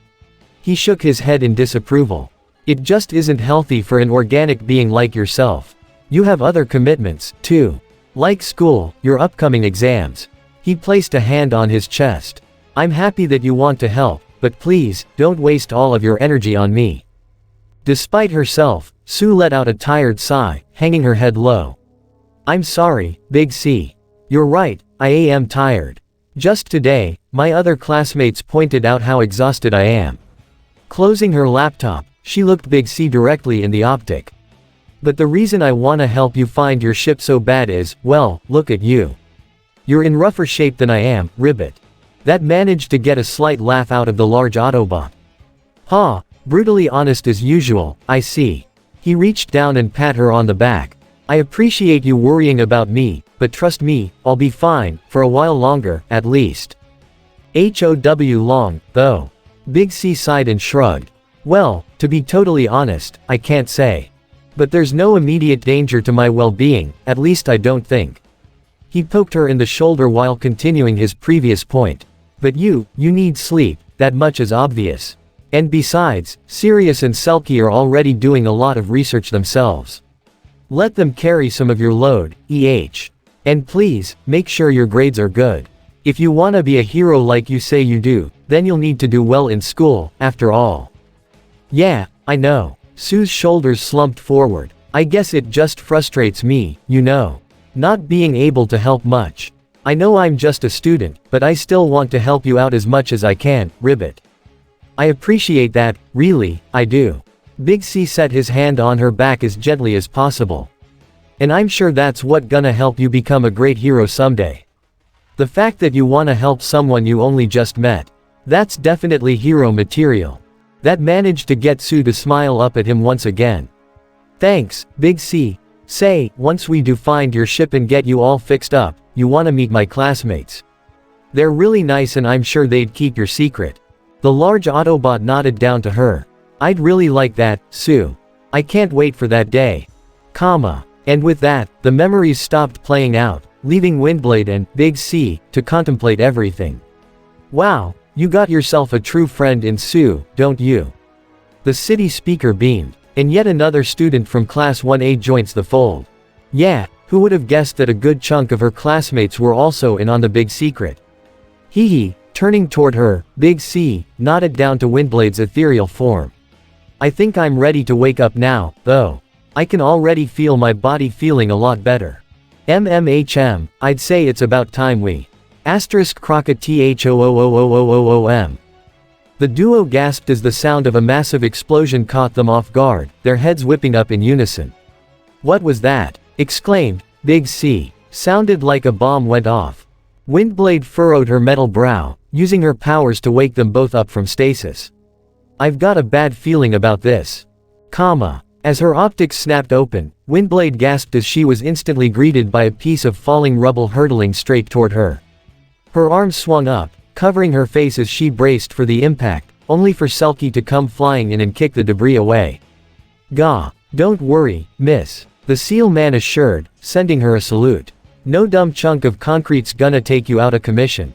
He shook his head in disapproval. It just isn't healthy for an organic being like yourself. You have other commitments, too. Like school, your upcoming exams. He placed a hand on his chest. I'm happy that you want to help, but please, don't waste all of your energy on me. Despite herself, Sue let out a tired sigh, hanging her head low. I'm sorry, Big C. You're right, I am tired. Just today, my other classmates pointed out how exhausted I am. Closing her laptop, she looked Big C directly in the optic. But the reason I wanna help you find your ship so bad is, well, look at you. You're in rougher shape than I am, Ribbit. That managed to get a slight laugh out of the large Autobot. Ha, brutally honest as usual, I see. He reached down and pat her on the back. I appreciate you worrying about me, but trust me, I'll be fine, for a while longer, at least. HOW long, though. Big C sighed and shrugged. Well, to be totally honest, I can't say. But there's no immediate danger to my well-being, at least I don't think. He poked her in the shoulder while continuing his previous point. But you need sleep, that much is obvious. And besides, Sirius and Selkie are already doing a lot of research themselves. Let them carry some of your load, EH. And please, make sure your grades are good. If you wanna be a hero like you say you do, then you'll need to do well in school, after all. Yeah, I know. Sue's shoulders slumped forward. I guess it just frustrates me, you know. Not being able to help much. I know I'm just a student, but I still want to help you out as much as I can, Ribbit. I appreciate that, really, I do. Big C set his hand on her back as gently as possible. And I'm sure that's what gonna help you become a great hero someday. The fact that you wanna help someone you only just met. That's definitely hero material. That managed to get Sue to smile up at him once again. Thanks, Big C. Say, once we do find your ship and get you all fixed up, you wanna meet my classmates. They're really nice and I'm sure they'd keep your secret. The large Autobot nodded down to her. I'd really like that, Sue. I can't wait for that day. And with that, the memories stopped playing out, leaving Windblade and Big C to contemplate everything. Wow, you got yourself a true friend in Sue, don't you? The city speaker beamed. And yet another student from Class 1A joins the fold. Yeah, who would have guessed that a good chunk of her classmates were also in on the big secret? Hee. Turning toward her, Big C nodded down to Windblade's ethereal form. I think I'm ready to wake up now, though. I can already feel my body feeling a lot better. MMHM, I'd say it's about time we. *CROCKTHOOOOOOOM. The duo gasped as the sound of a massive explosion caught them off guard, their heads whipping up in unison. What was that? Exclaimed Big C. Sounded like a bomb went off. Windblade furrowed her metal brow, using her powers to wake them both up from stasis. I've got a bad feeling about this. As her optics snapped open, Windblade gasped as she was instantly greeted by a piece of falling rubble hurtling straight toward her. Her arms swung up, covering her face as she braced for the impact, only for Selkie to come flying in and kick the debris away. Gah, don't worry, miss, the Seal Man assured, sending her a salute. No dumb chunk of concrete's gonna take you out of commission.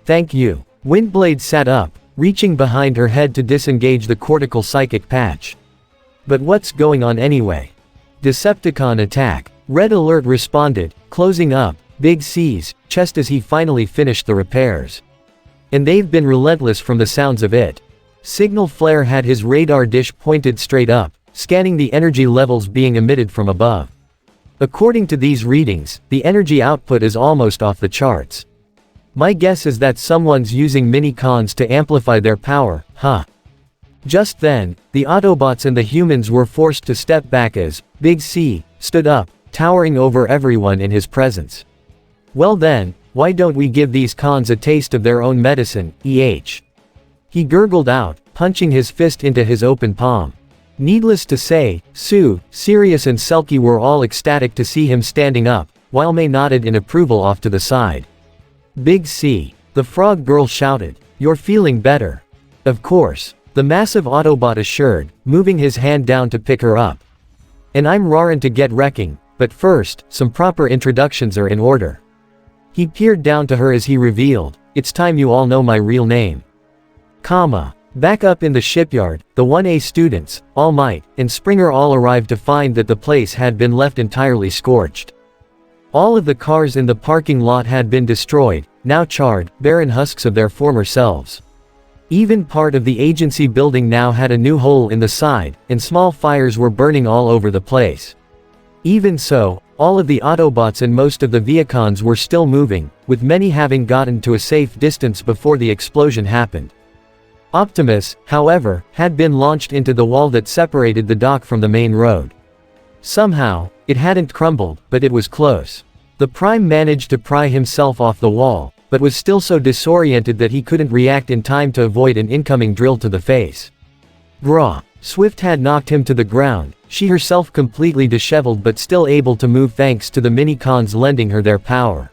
Thank you. Windblade sat up, reaching behind her head to disengage the cortical psychic patch. But what's going on anyway? Decepticon attack. Red Alert responded, closing up Big C's chest as he finally finished the repairs. And they've been relentless from the sounds of it. Signal Flare had his radar dish pointed straight up, scanning the energy levels being emitted from above. According to these readings, the energy output is almost off the charts. My guess is that someone's using mini-cons to amplify their power, Just then, the Autobots and the humans were forced to step back as Big C stood up, towering over everyone in his presence. Well then, why don't we give these cons a taste of their own medicine, EH? He gurgled out, punching his fist into his open palm. Needless to say, Sue, Sirius and Selkie were all ecstatic to see him standing up, while May nodded in approval off to the side. Big C. The frog girl shouted. You're feeling better. Of course. The massive Autobot assured, moving his hand down to pick her up. And I'm rarin' to get wrecking, but first, some proper introductions are in order. He peered down to her as he revealed, it's time you all know my real name. Back up in the shipyard, the 1A students, All Might, and Springer all arrived to find that the place had been left entirely scorched. All of the cars in the parking lot had been destroyed, now charred, barren husks of their former selves. Even part of the agency building now had a new hole in the side, and small fires were burning all over the place. Even so, All of the Autobots and most of the Viacons were still moving, with many having gotten to a safe distance before the explosion happened. Optimus, however, had been launched into the wall that separated the dock from the main road. Somehow, it hadn't crumbled, but it was close. The Prime managed to pry himself off the wall, but was still so disoriented that he couldn't react in time to avoid an incoming drill to the face. Grah. Swift had knocked him to the ground, she herself completely disheveled but still able to move thanks to the mini-cons lending her their power.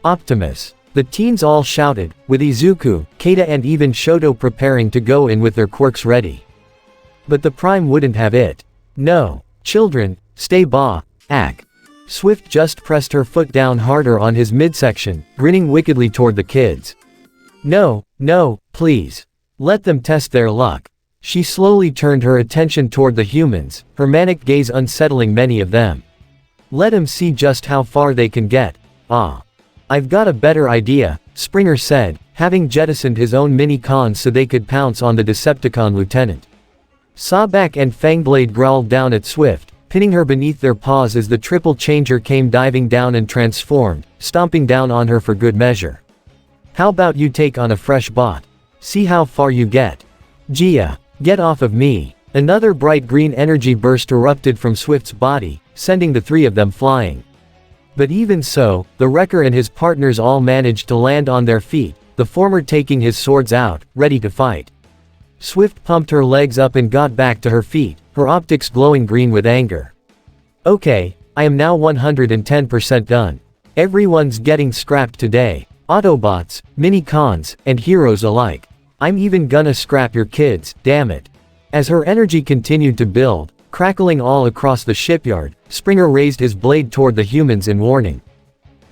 Optimus. The teens all shouted, with Izuku, Keita and even Shoto preparing to go in with their quirks ready. But the Prime wouldn't have it. No. Children, stay back. Swift just pressed her foot down harder on his midsection, grinning wickedly toward the kids. No, please. Let them test their luck. She slowly turned her attention toward the humans, her manic gaze unsettling many of them. Let 'em see just how far they can get. I've got a better idea, Springer said, having jettisoned his own mini-cons so they could pounce on the Decepticon lieutenant. Sawback and Fangblade growled down at Swift, pinning her beneath their paws as the triple changer came diving down and transformed, stomping down on her for good measure. How about you take on a fresh bot? See how far you get. Gia. Get off of me. Another bright green energy burst erupted from Swift's body, sending the three of them flying. But even so, the Wrecker and his partners all managed to land on their feet, the former taking his swords out, ready to fight. Swift pumped her legs up and got back to her feet, her optics glowing green with anger. Okay, I am now 110% done. Everyone's getting scrapped today. Autobots, mini-cons, and heroes alike. I'm even gonna scrap your kids, damn it. As her energy continued to build, crackling all across the shipyard, Springer raised his blade toward the humans in warning.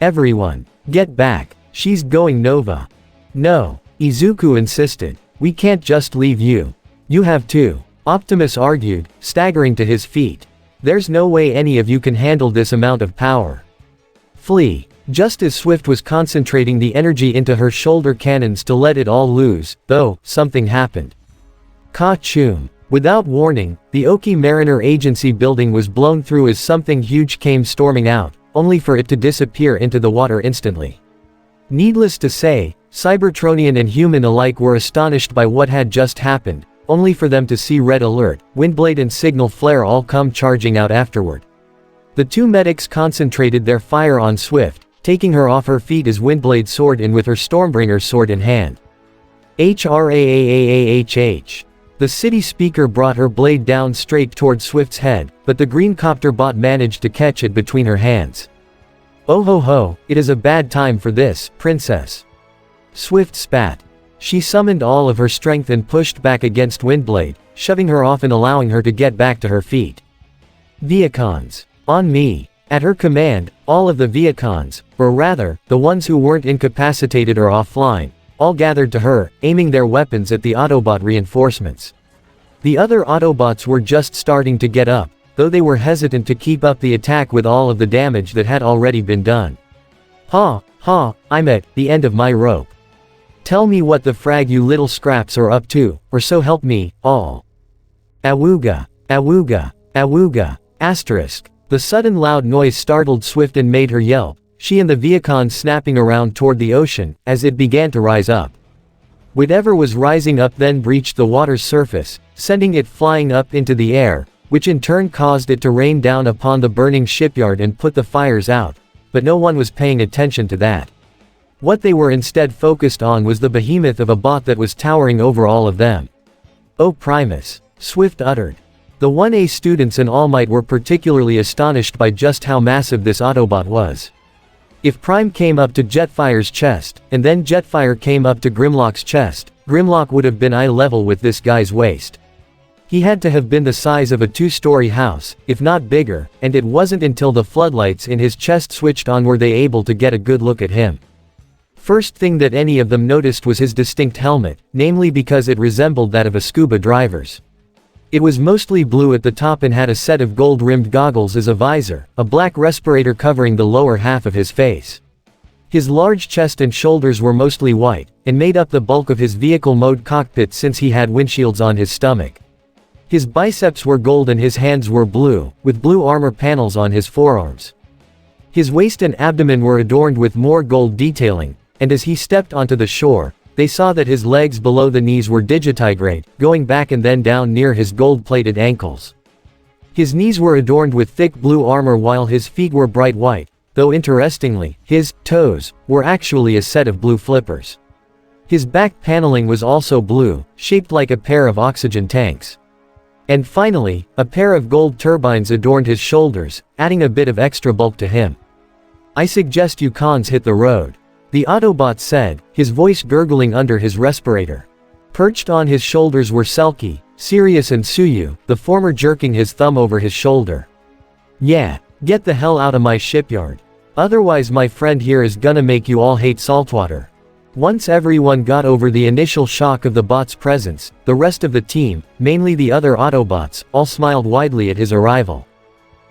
Everyone, get back, she's going Nova. No, Izuku insisted. We can't just leave you. You have to. Optimus argued, staggering to his feet. There's no way any of you can handle this amount of power. Flee. Just as Swift was concentrating the energy into her shoulder cannons to let it all loose, though, something happened. Ka-choom. Without warning, the Oki Mariner Agency building was blown through as something huge came storming out, only for it to disappear into the water instantly. Needless to say, Cybertronian and human alike were astonished by what had just happened, only for them to see Red Alert, Windblade and Signal Flare all come charging out afterward. The two medics concentrated their fire on Swift, taking her off her feet as Windblade soared in with her Stormbringer's sword in hand. HRAAAAHH. The city speaker brought her blade down straight toward Swift's head, but the green copter bot managed to catch it between her hands. Oh ho ho, it is a bad time for this, princess. Swift spat. She summoned all of her strength and pushed back against Windblade, shoving her off and allowing her to get back to her feet. Viacons. On me. At her command, all of the Viacons, or rather, the ones who weren't incapacitated or offline, all gathered to her, aiming their weapons at the Autobot reinforcements. The other Autobots were just starting to get up, though they were hesitant to keep up the attack with all of the damage that had already been done. I'm at the end of my rope. Tell me what the frag you little scraps are up to, or so help me, all. Awooga, awooga, awooga, asterisk. The sudden loud noise startled Swift and made her yelp, she and the Viacons snapping around toward the ocean, as it began to rise up. Whatever was rising up then breached the water's surface, sending it flying up into the air, which in turn caused it to rain down upon the burning shipyard and put the fires out, but no one was paying attention to that. What they were instead focused on was the behemoth of a bot that was towering over all of them. Oh Primus, Swift uttered. The 1A students in All Might were particularly astonished by just how massive this Autobot was. If Prime came up to Jetfire's chest, and then Jetfire came up to Grimlock's chest, Grimlock would have been eye level with this guy's waist. He had to have been the size of a two-story house, if not bigger, and it wasn't until the floodlights in his chest switched on were they able to get a good look at him. First thing that any of them noticed was his distinct helmet, namely because it resembled that of a scuba diver's. It was mostly blue at the top and had a set of gold-rimmed goggles as a visor, a black respirator covering the lower half of his face. His large chest and shoulders were mostly white, and made up the bulk of his vehicle mode cockpit since he had windshields on his stomach. His biceps were gold and his hands were blue, with blue armor panels on his forearms. His waist and abdomen were adorned with more gold detailing, and as he stepped onto the shore, they saw that his legs below the knees were digitigrade, going back and then down near his gold-plated ankles. His knees were adorned with thick blue armor while his feet were bright white, though interestingly, his toes were actually a set of blue flippers. His back paneling was also blue, shaped like a pair of oxygen tanks. And finally, a pair of gold turbines adorned his shoulders, adding a bit of extra bulk to him. "I suggest you cons hit the road," the Autobot said, his voice gurgling under his respirator. Perched on his shoulders were Selkie, Sirius and Suyu, the former jerking his thumb over his shoulder. "Yeah, get the hell out of my shipyard. Otherwise my friend here is gonna make you all hate saltwater." Once everyone got over the initial shock of the bot's presence, the rest of the team, mainly the other Autobots, all smiled widely at his arrival.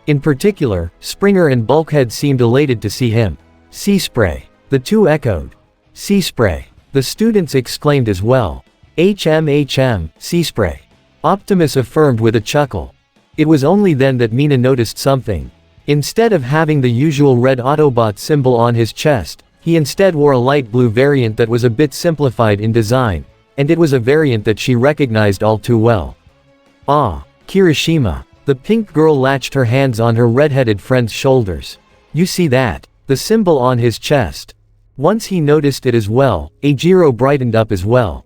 In particular, Springer and Bulkhead seemed elated to see him. "Sea spray." The two echoed. "Sea spray." The students exclaimed as well. "HM, sea spray." Optimus affirmed with a chuckle. It was only then that Mina noticed something. Instead of having the usual red Autobot symbol on his chest, he instead wore a light blue variant that was a bit simplified in design, and it was a variant that she recognized all too well. "Ah, Kirishima." The pink girl latched her hands on her red-headed friend's shoulders. "You see that? The symbol on his chest." Once he noticed it as well, Eijiro brightened up as well.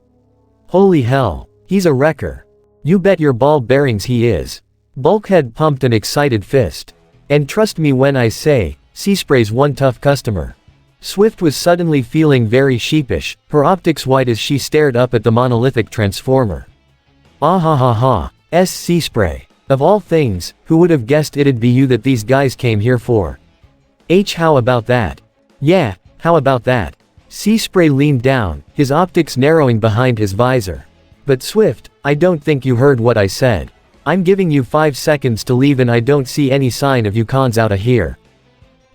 "Holy hell, he's a wrecker. You bet your ball bearings he is." Bulkhead pumped an excited fist. "And trust me when I say, Sea Spray's one tough customer." Swift was suddenly feeling very sheepish, her optics wide as she stared up at the monolithic transformer. "Ah ha ha ha, Sea Spray. Of all things, who would have guessed it'd be you that these guys came here for? How about that? Yeah, how about that?" Sea Spray leaned down, his optics narrowing behind his visor. "But Swift, I don't think you heard what I said. I'm giving you 5 seconds to leave and I don't see any sign of you cons out of here."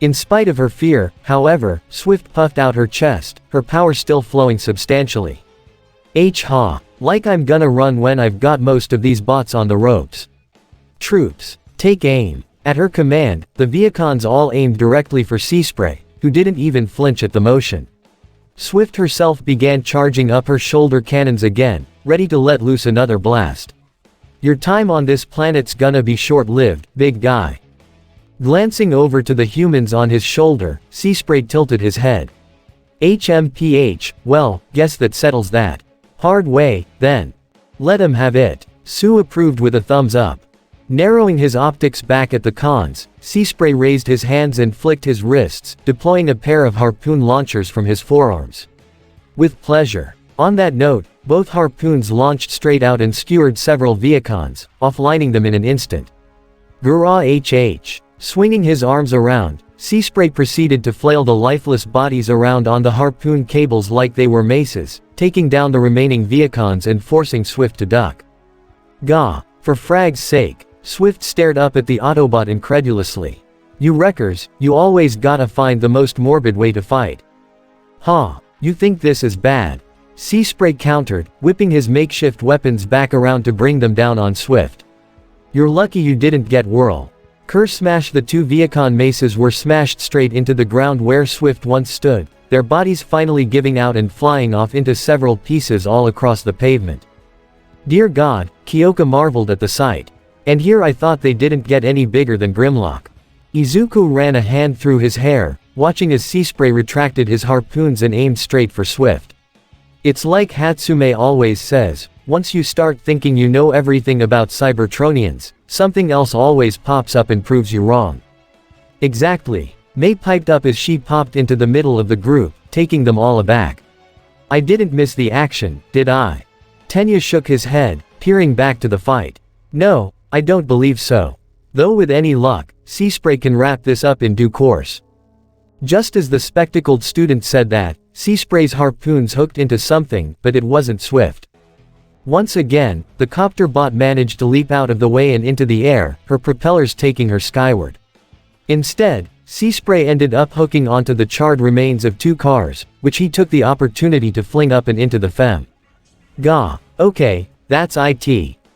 In spite of her fear, however, Swift puffed out her chest, her power still flowing substantially. "Ha, like I'm gonna run when I've got most of these bots on the ropes. Troops, take aim." At her command, the Viacons all aimed directly for Sea Spray, who didn't even flinch at the motion. Swift herself began charging up her shoulder cannons again, ready to let loose another blast. "Your time on this planet's gonna be short-lived, big guy." Glancing over to the humans on his shoulder, Sea Spray tilted his head. "HMPH, well, guess that settles that. Hard way, then. Let him have it." Sue approved with a thumbs up. Narrowing his optics back at the cons, Sea Spray raised his hands and flicked his wrists, deploying a pair of harpoon launchers from his forearms. "With pleasure." On that note, both harpoons launched straight out and skewered several Viacons, offlining them in an instant. "Gurrah HH." Swinging his arms around, Sea Spray proceeded to flail the lifeless bodies around on the harpoon cables like they were maces, taking down the remaining Viacons and forcing Swift to duck. "Gah, for frag's sake." Swift stared up at the Autobot incredulously. "You wreckers, you always gotta find the most morbid way to fight. Ha, you think this is bad?" Sea Spray countered, whipping his makeshift weapons back around to bring them down on Swift. "You're lucky you didn't get Whirl." Curse smash. The two Viacon maces were smashed straight into the ground where Swift once stood, their bodies finally giving out and flying off into several pieces all across the pavement. "Dear God," Kyoka marveled at the sight. "And here I thought they didn't get any bigger than Grimlock." Izuku ran a hand through his hair, watching as Sea Spray retracted his harpoons and aimed straight for Swift. "It's like Hatsume always says, once you start thinking you know everything about Cybertronians, something else always pops up and proves you wrong." "Exactly," May piped up as she popped into the middle of the group, taking them all aback. "I didn't miss the action, did I?" Tenya shook his head, peering back to the fight. "No, I don't believe so. Though with any luck, Sea Spray can wrap this up in due course." Just as the spectacled student said that, Sea Spray's harpoons hooked into something, but it wasn't Swift. Once again, the copter bot managed to leap out of the way and into the air, her propellers taking her skyward. Instead, Sea Spray ended up hooking onto the charred remains of 2 cars, which he took the opportunity to fling up and into the fem. "Gah, okay, that's it.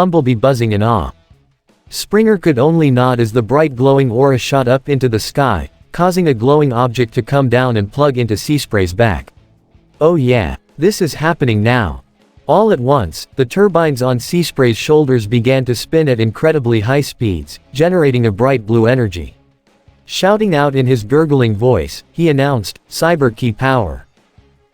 Bumblebee buzzing in awe. Springer could only nod as the bright glowing aura shot up into the sky, causing a glowing object to come down and plug into Seaspray's back. Oh yeah, this is happening now. All at once, the turbines on Seaspray's shoulders began to spin at incredibly high speeds, generating a bright blue energy. Shouting out in his gurgling voice, he announced, "Cyber Key Power."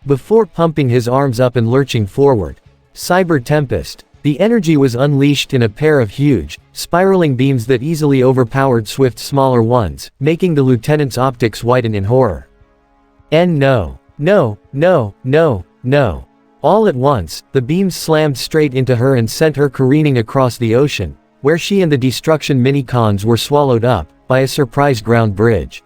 Before pumping his arms up and lurching forward. Cyber Tempest. The energy was unleashed in a pair of huge, spiraling beams that easily overpowered Swift's smaller ones, making the lieutenant's optics widen in horror. And no. No, no, no, no. All at once, the beams slammed straight into her and sent her careening across the ocean, where she and the destruction minicons were swallowed up by a surprise ground bridge.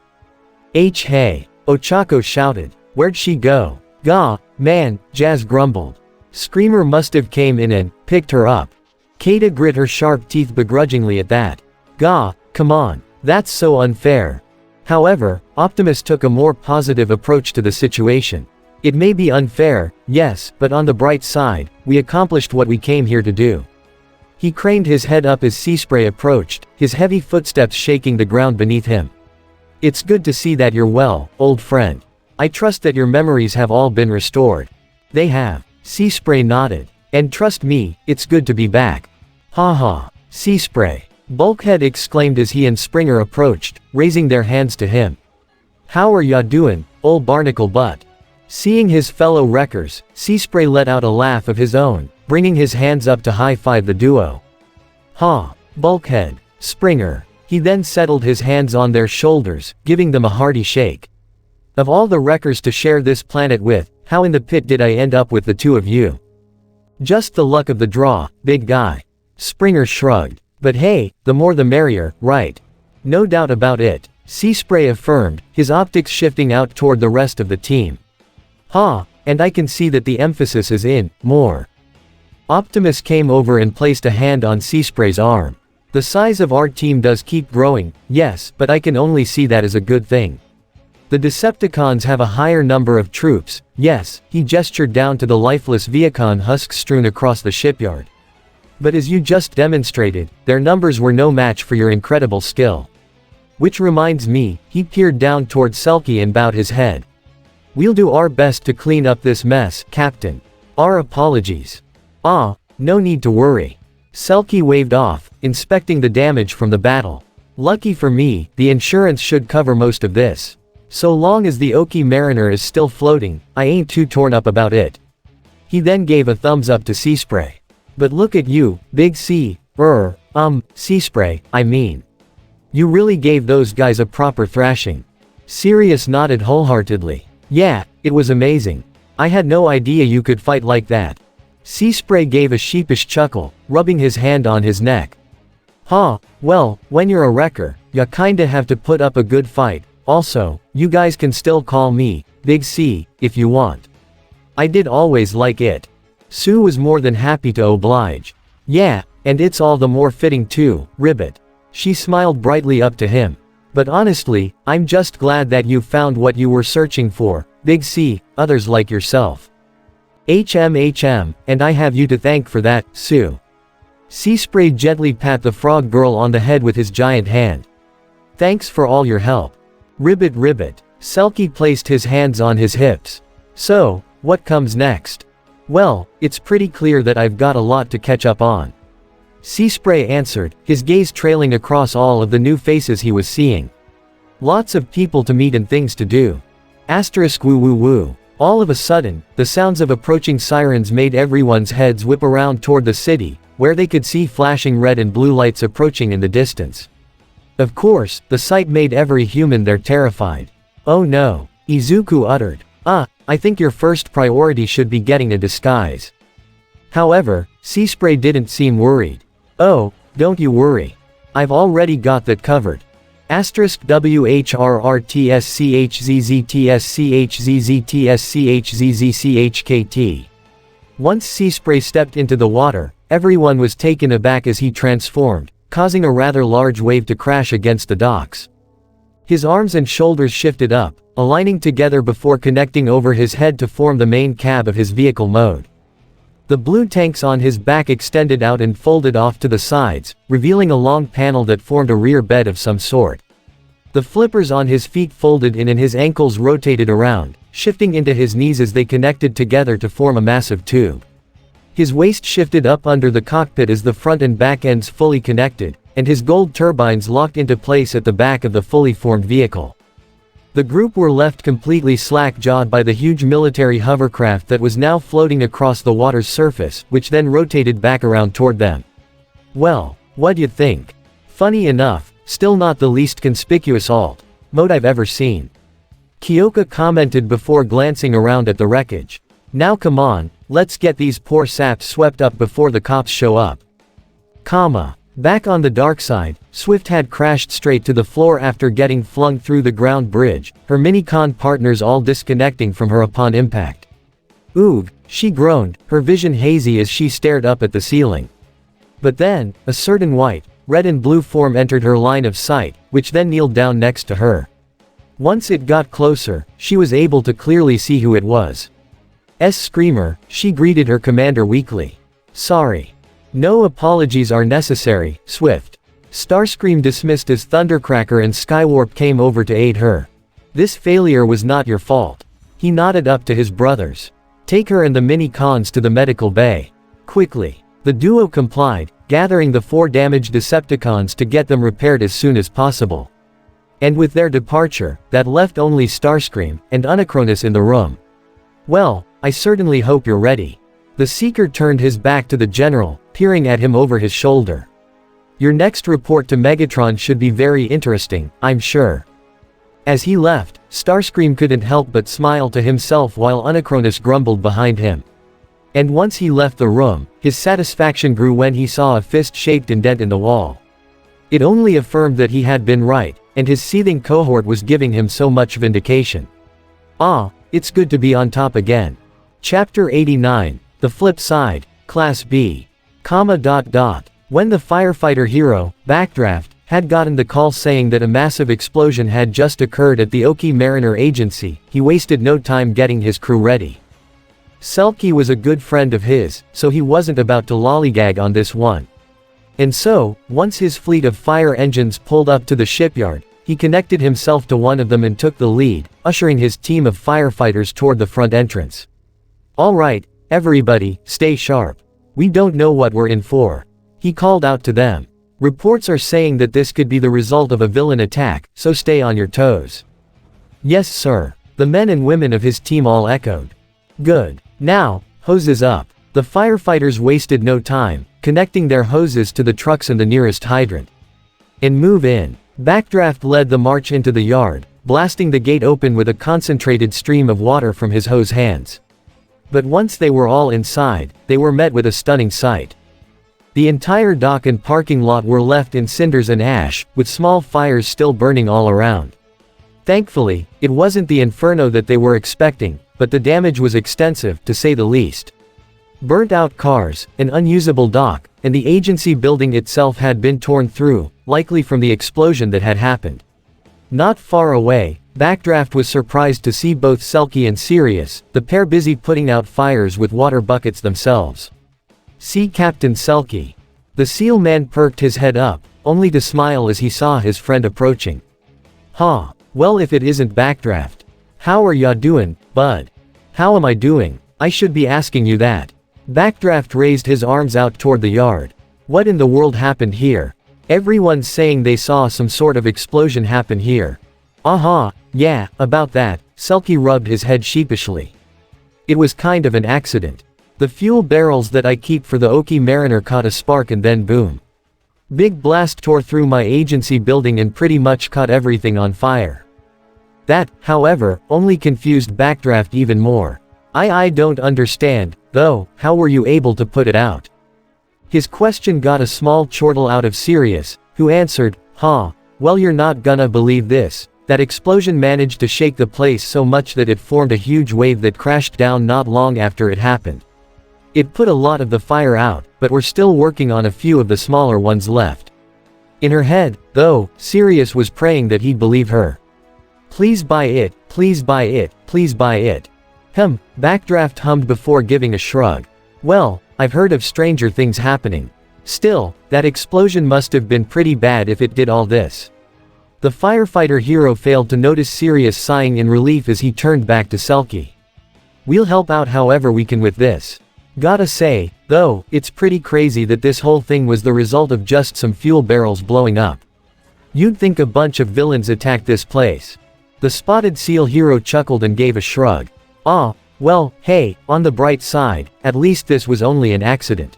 Hey! Ochako shouted. Where'd she go? Gah, man, Jazz grumbled. Screamer must have came in and picked her up. Kata grit her sharp teeth begrudgingly at that. Gah, come on, that's so unfair. However, Optimus took a more positive approach to the situation. It may be unfair, yes, but on the bright side, we accomplished what we came here to do. He craned his head up as Seaspray approached, his heavy footsteps shaking the ground beneath him. It's good to see that you're well, old friend. I trust that your memories have all been restored. They have. Seaspray nodded. And trust me, it's good to be back. Ha ha. Seaspray. Bulkhead exclaimed as he and Springer approached, raising their hands to him. How are ya doin', old barnacle butt? Seeing his fellow wreckers, Seaspray let out a laugh of his own, bringing his hands up to high-five the duo. Ha! Bulkhead. Springer. He then settled his hands on their shoulders, giving them a hearty shake. Of all the wreckers to share this planet with, how in the pit did I end up with the two of you? Just the luck of the draw, big guy. Springer shrugged. But hey, the more the merrier, right? No doubt about it, Seaspray affirmed, his optics shifting out toward the rest of the team. Ha, and I can see that the emphasis is in more. Optimus came over and placed a hand on Seaspray's arm. The size of our team does keep growing, yes, but I can only see that as a good thing. The Decepticons have a higher number of troops, yes, he gestured down to the lifeless Viacon husks strewn across the shipyard. But as you just demonstrated, their numbers were no match for your incredible skill. Which reminds me, he peered down toward Selkie and bowed his head. We'll do our best to clean up this mess, Captain. Our apologies. Ah, no need to worry. Selkie waved off, inspecting the damage from the battle. Lucky for me, the insurance should cover most of this. So long as the Oki Mariner is still floating, I ain't too torn up about it. He then gave a thumbs up to Seaspray. But look at you, Big C, Seaspray, I mean. You really gave those guys a proper thrashing. Sirius nodded wholeheartedly. Yeah, it was amazing. I had no idea you could fight like that. Seaspray gave a sheepish chuckle, rubbing his hand on his neck. Huh, well, when you're a wrecker, ya kinda have to put up a good fight. Also, you guys can still call me Big C, if you want. I did always like it. Sue was more than happy to oblige. Yeah, and it's all the more fitting too, Ribbit. She smiled brightly up to him. But honestly, I'm just glad that you found what you were searching for, Big C, others like yourself. HM, and I have you to thank for that, Sue. Seaspray gently pat the frog girl on the head with his giant hand. Thanks for all your help. Ribbit. Selkie placed his hands on his hips. So, what comes next? Well, it's pretty clear that I've got a lot to catch up on. Seaspray answered, his gaze trailing across all of the new faces he was seeing. Lots of people to meet and things to do. Asterisk woo woo woo. All of a sudden, the sounds of approaching sirens made everyone's heads whip around toward the city, where they could see flashing red and blue lights approaching in the distance. Of course, the sight made every human there terrified. Oh no, Izuku uttered. I think your first priority should be getting a disguise. However, Seaspray didn't seem worried. Oh, don't you worry. I've already got that covered. *WHRRTSCHZZTSCHZZTSCHZZCHKT. Once Seaspray stepped into the water, everyone was taken aback as he transformed, causing a rather large wave to crash against the docks. His arms and shoulders shifted up, aligning together before connecting over his head to form the main cab of his vehicle mode. The blue tanks on his back extended out and folded off to the sides, revealing a long panel that formed a rear bed of some sort. The flippers on his feet folded in and his ankles rotated around, shifting into his knees as they connected together to form a massive tube. His waist shifted up under the cockpit as the front and back ends fully connected, and his gold turbines locked into place at the back of the fully formed vehicle. The group were left completely slack-jawed by the huge military hovercraft that was now floating across the water's surface, which then rotated back around toward them. Well, what'd you think? Funny enough, still not the least conspicuous alt mode I've ever seen. Kyoka commented before glancing around at the wreckage. Now come on, let's get these poor saps swept up before the cops show up. Back on the dark side, Swift had crashed straight to the floor after getting flung through the ground bridge, her mini-con partners all disconnecting from her upon impact. Oog, she groaned, her vision hazy as she stared up at the ceiling. But then, a certain white, red and blue form entered her line of sight, which then kneeled down next to her. Once it got closer, she was able to clearly see who it was. Screamer, she greeted her commander weakly. Sorry. No apologies are necessary, Swift. Starscream dismissed as Thundercracker and Skywarp came over to aid her. This failure was not your fault. He nodded up to his brothers. Take her and the mini-cons to the medical bay. Quickly. The duo complied, gathering the 4 damaged Decepticons to get them repaired as soon as possible. And with their departure, that left only Starscream and Unicronus in the room. Well, I certainly hope you're ready. The Seeker turned his back to the general, peering at him over his shoulder. Your next report to Megatron should be very interesting, I'm sure. As he left, Starscream couldn't help but smile to himself while Unicronus grumbled behind him. And once he left the room, his satisfaction grew when he saw a fist-shaped indent in the wall. It only affirmed that he had been right, and his seething cohort was giving him so much vindication. Ah, it's good to be on top again. Chapter 89, The Flip Side, Class B. When the firefighter hero, Backdraft, had gotten the call saying that a massive explosion had just occurred at the Oki Mariner Agency, he wasted no time getting his crew ready. Selkie was a good friend of his, so he wasn't about to lollygag on this one. And so, once his fleet of fire engines pulled up to the shipyard, he connected himself to one of them and took the lead, ushering his team of firefighters toward the front entrance. Alright, everybody, stay sharp. We don't know what we're in for. He called out to them. Reports are saying that this could be the result of a villain attack, so stay on your toes. Yes sir. The men and women of his team all echoed. Good. Now, hoses up. The firefighters wasted no time, connecting their hoses to the trucks and the nearest hydrant. And move in. Backdraft led the march into the yard, blasting the gate open with a concentrated stream of water from his hose hands. But once they were all inside, they were met with a stunning sight. The entire dock and parking lot were left in cinders and ash, with small fires still burning all around. Thankfully, it wasn't the inferno that they were expecting, but the damage was extensive, to say the least. Burnt-out cars, an unusable dock, and the agency building itself had been torn through, likely from the explosion that had happened. Not far away, Backdraft was surprised to see both Selkie and Sirius, the pair busy putting out fires with water buckets themselves. See Captain Selkie. The seal man perked his head up, only to smile as he saw his friend approaching. Huh, well if it isn't Backdraft. How are ya doing, bud? How am I doing? I should be asking you that. Backdraft raised his arms out toward the yard. What in the world happened here? Everyone's saying they saw some sort of explosion happen here. Yeah, about that, Selkie rubbed his head sheepishly. It was kind of an accident. The fuel barrels that I keep for the Oki Mariner caught a spark and then boom. Big blast tore through my agency building and pretty much caught everything on fire. That, however, only confused Backdraft even more. I don't understand, though, how were you able to put it out? His question got a small chortle out of Sirius, who answered, well you're not gonna believe this. That explosion managed to shake the place so much that it formed a huge wave that crashed down not long after it happened. It put a lot of the fire out, but we're still working on a few of the smaller ones left. In her head, though, Sirius was praying that he'd believe her. Please buy it, please buy it, please buy it. Backdraft hummed before giving a shrug. Well, I've heard of stranger things happening. Still, that explosion must have been pretty bad if it did all this. The firefighter hero failed to notice Sirius sighing in relief as he turned back to Selkie. We'll help out however we can with this. Gotta say, though, it's pretty crazy that this whole thing was the result of just some fuel barrels blowing up. You'd think a bunch of villains attacked this place. The spotted seal hero chuckled and gave a shrug. Well, hey, on the bright side, at least this was only an accident.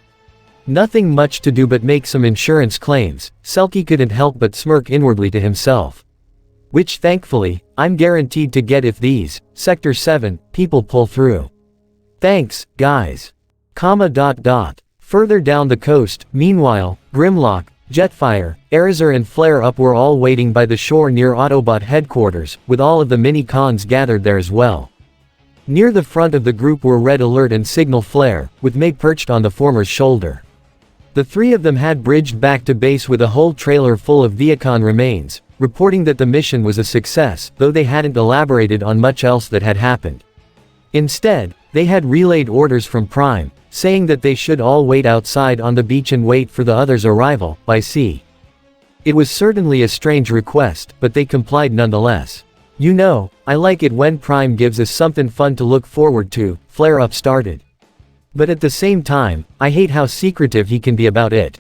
Nothing much to do but make some insurance claims. Selkie couldn't help but smirk inwardly to himself. Which thankfully, I'm guaranteed to get if these, Sector 7, people pull through. Thanks, guys. Further down the coast, meanwhile, Grimlock, Jetfire, Eraser and Flare-Up were all waiting by the shore near Autobot headquarters, with all of the mini-cons gathered there as well. Near the front of the group were Red Alert and Signal Flare, with May perched on the former's shoulder. The three of them had bridged back to base with a whole trailer full of Viacon remains, reporting that the mission was a success, though they hadn't elaborated on much else that had happened. Instead, they had relayed orders from Prime, saying that they should all wait outside on the beach and wait for the others' arrival, by sea. It was certainly a strange request, but they complied nonetheless. You know, I like it when Prime gives us something fun to look forward to, Flare-Up started. But at the same time, I hate how secretive he can be about it.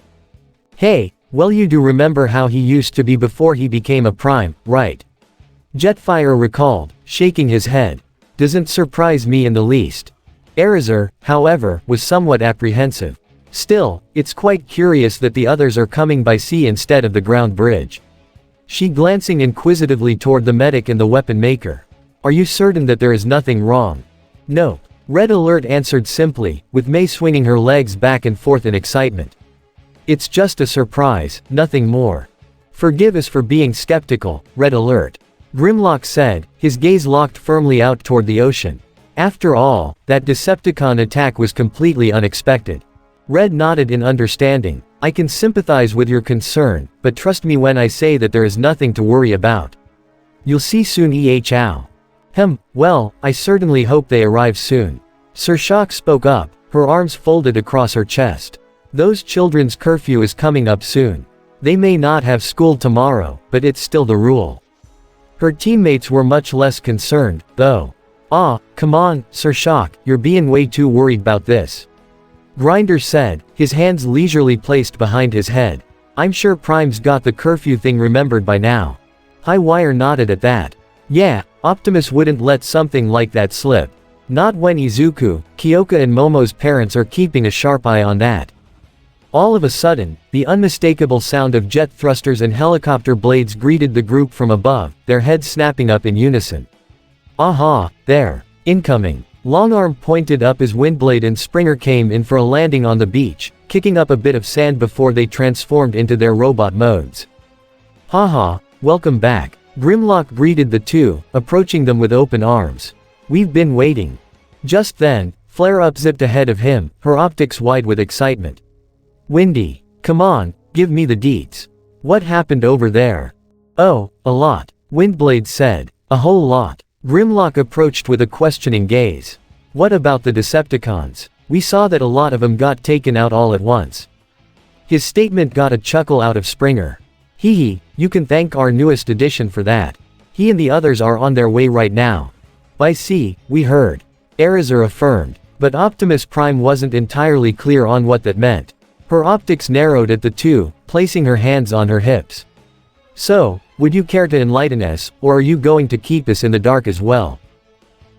Hey, well you do remember how he used to be before he became a Prime, right? Jetfire recalled, shaking his head. Doesn't surprise me in the least. Eraser, however, was somewhat apprehensive. Still, it's quite curious that the others are coming by sea instead of the ground bridge. She glancing inquisitively toward the medic and the weapon maker. Are you certain that there is nothing wrong? No. Red Alert answered simply, with May swinging her legs back and forth in excitement. It's just a surprise, nothing more. Forgive us for being skeptical, Red Alert. Grimlock said, his gaze locked firmly out toward the ocean. After all, that Decepticon attack was completely unexpected. Red nodded in understanding. I can sympathize with your concern, but trust me when I say that there is nothing to worry about. You'll see soon, EHO. Well, I certainly hope they arrive soon. Sir Shock spoke up, her arms folded across her chest. Those children's curfew is coming up soon. They may not have school tomorrow, but it's still the rule. Her teammates were much less concerned, though. Come on, Sir Shock, you're being way too worried about this. Grinder said, his hands leisurely placed behind his head. I'm sure Prime's got the curfew thing remembered by now. Highwire nodded at that. Yeah, Optimus wouldn't let something like that slip. Not when Izuku, Kyoka and Momo's parents are keeping a sharp eye on that. All of a sudden, the unmistakable sound of jet thrusters and helicopter blades greeted the group from above, their heads snapping up in unison. Aha, there. Incoming. Longarm pointed up as Windblade and Springer came in for a landing on the beach, kicking up a bit of sand before they transformed into their robot modes. Haha, welcome back. Grimlock greeted the two, approaching them with open arms. We've been waiting. Just then, Flare-Up zipped ahead of him, her optics wide with excitement. Windy. Come on, give me the deets. What happened over there? Oh, a lot. Windblade said. A whole lot. Grimlock approached with a questioning gaze. What about the Decepticons? We saw that a lot of them got taken out all at once. His statement got a chuckle out of Springer. Hee, you can thank our newest addition for that. He and the others are on their way right now. By sea, we heard. Eraser affirmed, but Optimus Prime wasn't entirely clear on what that meant. Her optics narrowed at the two, placing her hands on her hips. So, would you care to enlighten us, or are you going to keep us in the dark as well?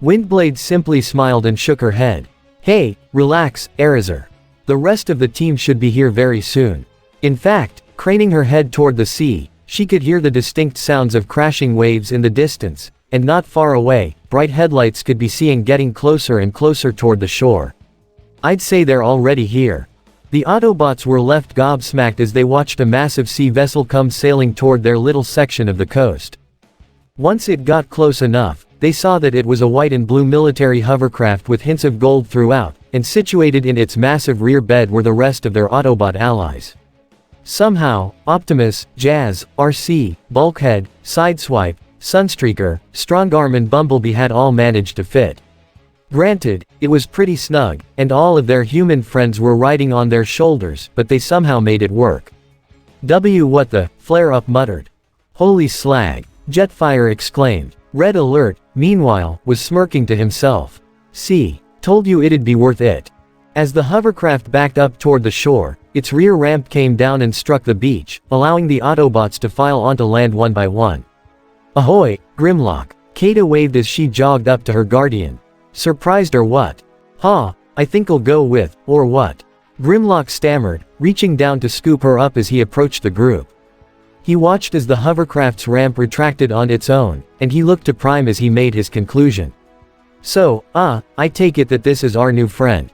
Windblade simply smiled and shook her head. Hey, relax, Eraser. The rest of the team should be here very soon. In fact, craning her head toward the sea, she could hear the distinct sounds of crashing waves in the distance, and not far away, bright headlights could be seen getting closer and closer toward the shore. I'd say they're already here. The Autobots were left gobsmacked as they watched a massive sea vessel come sailing toward their little section of the coast. Once it got close enough, they saw that it was a white and blue military hovercraft with hints of gold throughout, and situated in its massive rear bed were the rest of their Autobot allies. Somehow, Optimus, Jazz, RC, Bulkhead, Sideswipe, Sunstreaker, Strongarm and Bumblebee had all managed to fit. Granted, it was pretty snug, and all of their human friends were riding on their shoulders, but they somehow made it work. What the, Flare-Up muttered. Holy slag, Jetfire exclaimed. Red Alert, meanwhile, was smirking to himself. See, told you it'd be worth it. As the hovercraft backed up toward the shore, its rear ramp came down and struck the beach, allowing the Autobots to file onto land one by one. Ahoy, Grimlock, Kata waved as she jogged up to her guardian. Surprised or what? I think I'll go with, or what? Grimlock stammered, reaching down to scoop her up as he approached the group. He watched as the hovercraft's ramp retracted on its own, and he looked to Prime as he made his conclusion. So, I take it that this is our new friend.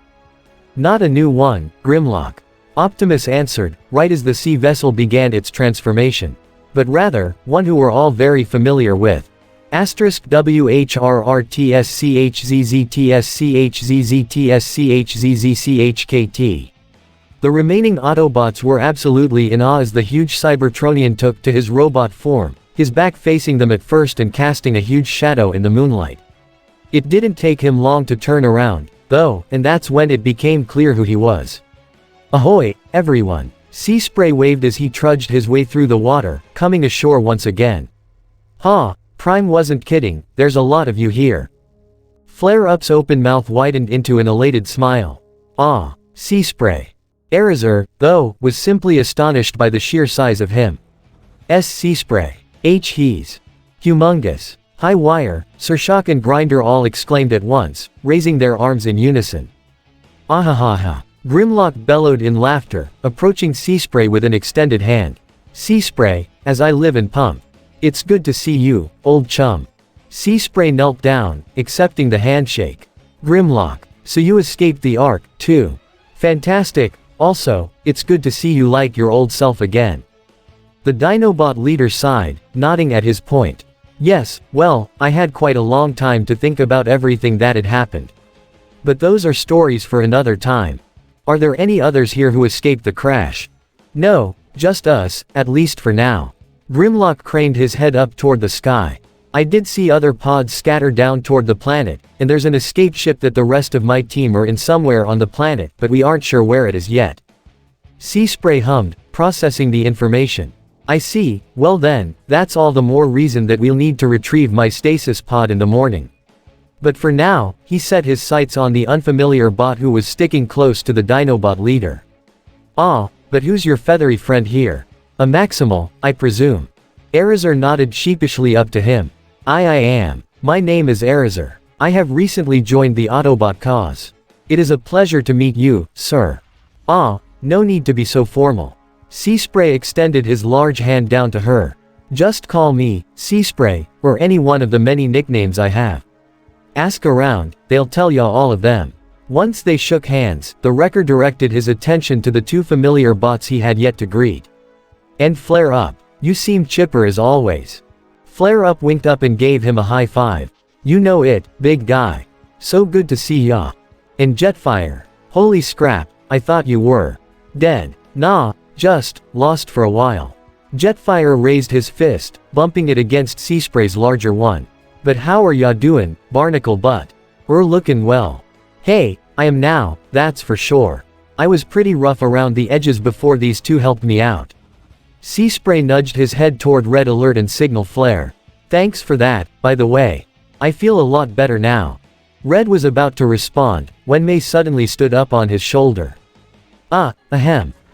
Not a new one, Grimlock. Optimus answered, right as the sea vessel began its transformation. But rather, one who we're all very familiar with. *WHRRTSCHZZTSCHZZTSCHZZCHKT. The remaining Autobots were absolutely in awe as the huge Cybertronian took to his robot form, his back facing them at first and casting a huge shadow in the moonlight. It didn't take him long to turn around, though, and that's when it became clear who he was. Ahoy, everyone! Sea Spray waved as he trudged his way through the water, coming ashore once again. Prime wasn't kidding, there's a lot of you here. Flare-Up's open mouth widened into an elated smile. Sea Spray. Erazur, though, was simply astonished by the sheer size of him. Sea Spray. He's humongous. High Wire, Surshok and Grinder all exclaimed at once, raising their arms in unison. Ahahaha. Grimlock bellowed in laughter, approaching Sea Spray with an extended hand. Sea Spray, as I live and pump. It's good to see you, old chum. Sea Spray knelt down, accepting the handshake. Grimlock, so you escaped the Ark, too. Fantastic. Also, it's good to see you like your old self again. The Dinobot leader sighed, nodding at his point. Yes, well, I had quite a long time to think about everything that had happened. But those are stories for another time. Are there any others here who escaped the crash? No, just us, at least for now. Grimlock craned his head up toward the sky. I did see other pods scattered down toward the planet, and there's an escape ship that the rest of my team are in somewhere on the planet, but we aren't sure where it is yet. Sea Spray hummed, processing the information. I see, well then, that's all the more reason that we'll need to retrieve my stasis pod in the morning. But for now, he set his sights on the unfamiliar bot who was sticking close to the Dinobot leader. But who's your feathery friend here? A Maximal, I presume. Erazur nodded sheepishly up to him. I am. My name is Erazur. I have recently joined the Autobot cause. It is a pleasure to meet you, sir. No need to be so formal. Sea Spray extended his large hand down to her. Just call me, Sea Spray, or any one of the many nicknames I have. Ask around, they'll tell ya all of them. Once they shook hands, the wrecker directed his attention to the two familiar bots he had yet to greet. And Flare-Up, you seem chipper as always. Flare-Up winked up and gave him a high five. You know it, big guy. So good to see ya. And Jetfire. Holy scrap, I thought you were dead. Nah, just lost for a while. Jetfire raised his fist, bumping it against Sea Spray's larger one. But how are ya doin', barnacle butt? We're lookin' well. Hey, I am now, that's for sure. I was pretty rough around the edges before these two helped me out. Sea Spray nudged his head toward Red Alert and Signal Flare. Thanks for that, by the way. I feel a lot better now. Red was about to respond, when May suddenly stood up on his shoulder.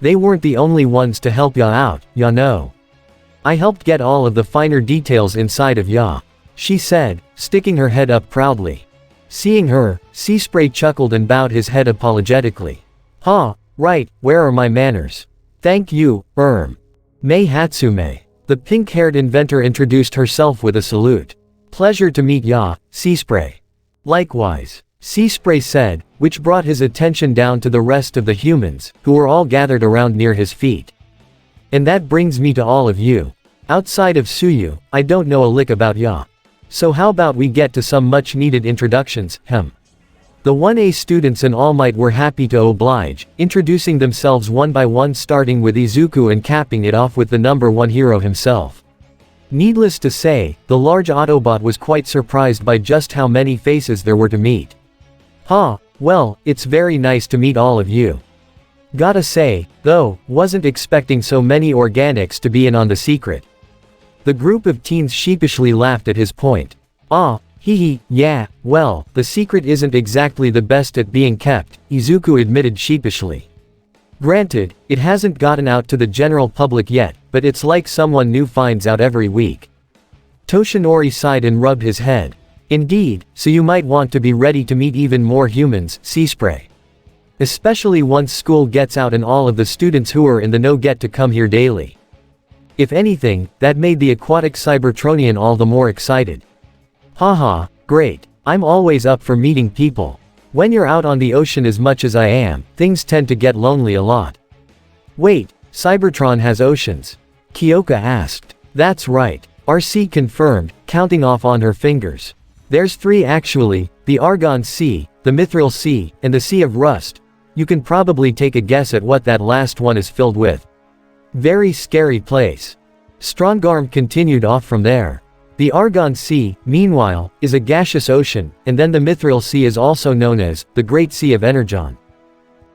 They weren't the only ones to help ya out, ya know. I helped get all of the finer details inside of ya, she said, sticking her head up proudly. Seeing her, Sea Spray chuckled and bowed his head apologetically. Right, where are my manners? Thank you, May Hatsume. The pink-haired inventor introduced herself with a salute. Pleasure to meet ya, Sea Spray. Likewise, Sea Spray said, which brought his attention down to the rest of the humans, who were all gathered around near his feet. And that brings me to all of you. Outside of Suyu, I don't know a lick about ya. So how about we get to some much needed introductions, The 1A students and All Might were happy to oblige, introducing themselves one by one, starting with Izuku and capping it off with the number 1 hero himself. Needless to say, the large Autobot was quite surprised by just how many faces there were to meet. Well, it's very nice to meet all of you. Gotta say, though, wasn't expecting so many organics to be in on the secret. The group of teens sheepishly laughed at his point. Yeah, well, the secret isn't exactly the best at being kept, Izuku admitted sheepishly. Granted, it hasn't gotten out to the general public yet, but it's like someone new finds out every week. Toshinori sighed and rubbed his head. Indeed, so you might want to be ready to meet even more humans, Sea Spray. Especially once school gets out and all of the students who are in the know get to come here daily. If anything, that made the aquatic Cybertronian all the more excited. Haha, great. I'm always up for meeting people. When you're out on the ocean as much as I am, things tend to get lonely a lot. Wait, Cybertron has oceans? Kyoka asked. That's right. RC confirmed, counting off on her fingers. There's 3 actually, the Argon Sea, the Mithril Sea, and the Sea of Rust. You can probably take a guess at what that last one is filled with. Very scary place. Strongarm continued off from there. The Argon Sea, meanwhile, is a gaseous ocean, and then the Mithril Sea is also known as the Great Sea of Energon.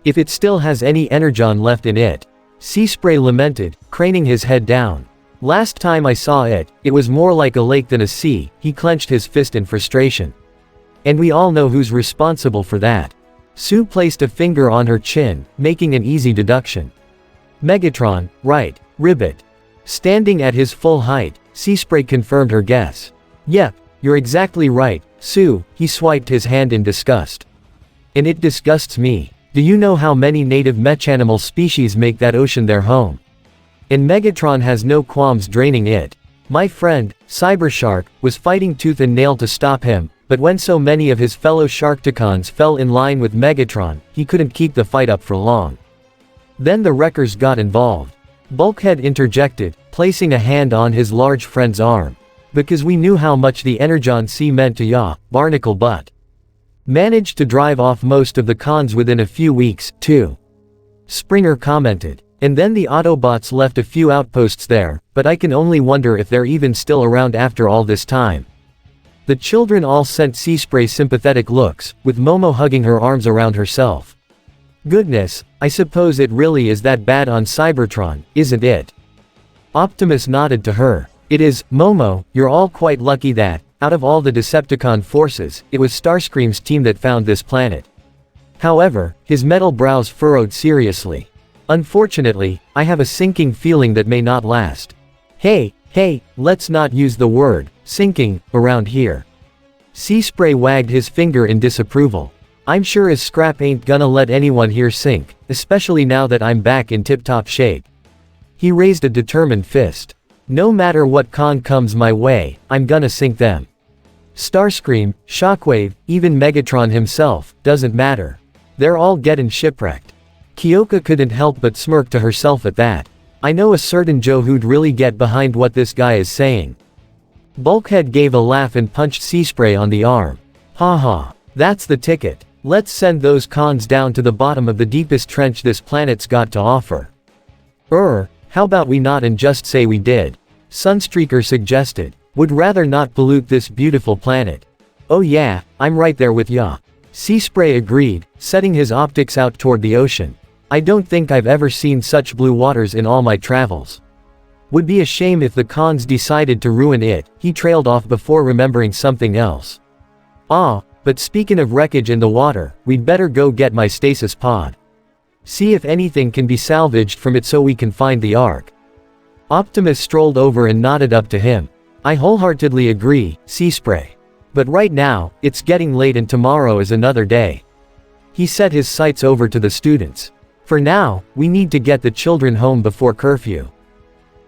If it still has any Energon left in it. Sea Spray lamented, craning his head down. Last time I saw it, it was more like a lake than a sea, he clenched his fist in frustration. And we all know who's responsible for that. Sue placed a finger on her chin, making an easy deduction. Megatron, right, Ribbit. Standing at his full height, Sea Spray confirmed her guess. Yep, you're exactly right, Sue, he swiped his hand in disgust. And it disgusts me. Do you know how many native mechanimal species make that ocean their home? And Megatron has no qualms draining it. My friend, Cybershark, was fighting tooth and nail to stop him, but when so many of his fellow Sharkticons fell in line with Megatron, he couldn't keep the fight up for long. Then the Wreckers got involved. Bulkhead interjected, placing a hand on his large friend's arm. Because we knew how much the Energon Sea meant to ya, Barnacle Butt. Managed to drive off most of the cons within a few weeks, too. Springer commented. And then the Autobots left a few outposts there, but I can only wonder if they're even still around after all this time. The children all sent Sea Spray sympathetic looks, with Momo hugging her arms around herself. Goodness, I suppose it really is that bad on Cybertron, isn't it? Optimus nodded to her. It is, Momo, you're all quite lucky that, out of all the Decepticon forces, it was Starscream's team that found this planet. However, his metal brows furrowed seriously. Unfortunately, I have a sinking feeling that may not last. Hey, let's not use the word, sinking, around here. Sea Spray wagged his finger in disapproval. I'm sure as Scrap ain't gonna let anyone here sink, especially now that I'm back in tip-top shape. He raised a determined fist. No matter what con comes my way, I'm gonna sink them. Starscream, Shockwave, even Megatron himself, doesn't matter. They're all getting shipwrecked. Kyoka couldn't help but smirk to herself at that. I know a certain Joe who'd really get behind what this guy is saying. Bulkhead gave a laugh and punched Sea Spray on the arm. Haha, that's the ticket. Let's send those cons down to the bottom of the deepest trench this planet's got to offer. How about we not and just say we did? Sunstreaker suggested. Would rather not pollute this beautiful planet. Oh yeah, I'm right there with ya. Sea Spray agreed, setting his optics out toward the ocean. I don't think I've ever seen such blue waters in all my travels. Would be a shame if the cons decided to ruin it, he trailed off before remembering something else. But speaking of wreckage in the water, we'd better go get my stasis pod. See if anything can be salvaged from it so we can find the Ark. Optimus strolled over and nodded up to him. I wholeheartedly agree, Sea Spray. But right now, it's getting late and tomorrow is another day. He set his sights over to the students. For now, we need to get the children home before curfew.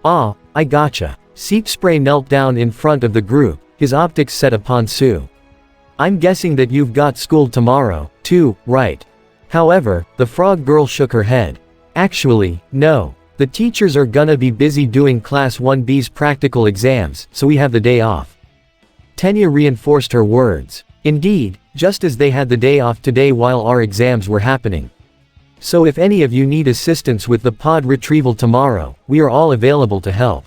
I gotcha. Sea Spray knelt down in front of the group, his optics set upon Sue. I'm guessing that you've got school tomorrow, too, right? However, the frog girl shook her head. Actually, no. The teachers are gonna be busy doing Class 1B's practical exams, so we have the day off. Tenya reinforced her words. Indeed, just as they had the day off today while our exams were happening. So if any of you need assistance with the pod retrieval tomorrow, we are all available to help.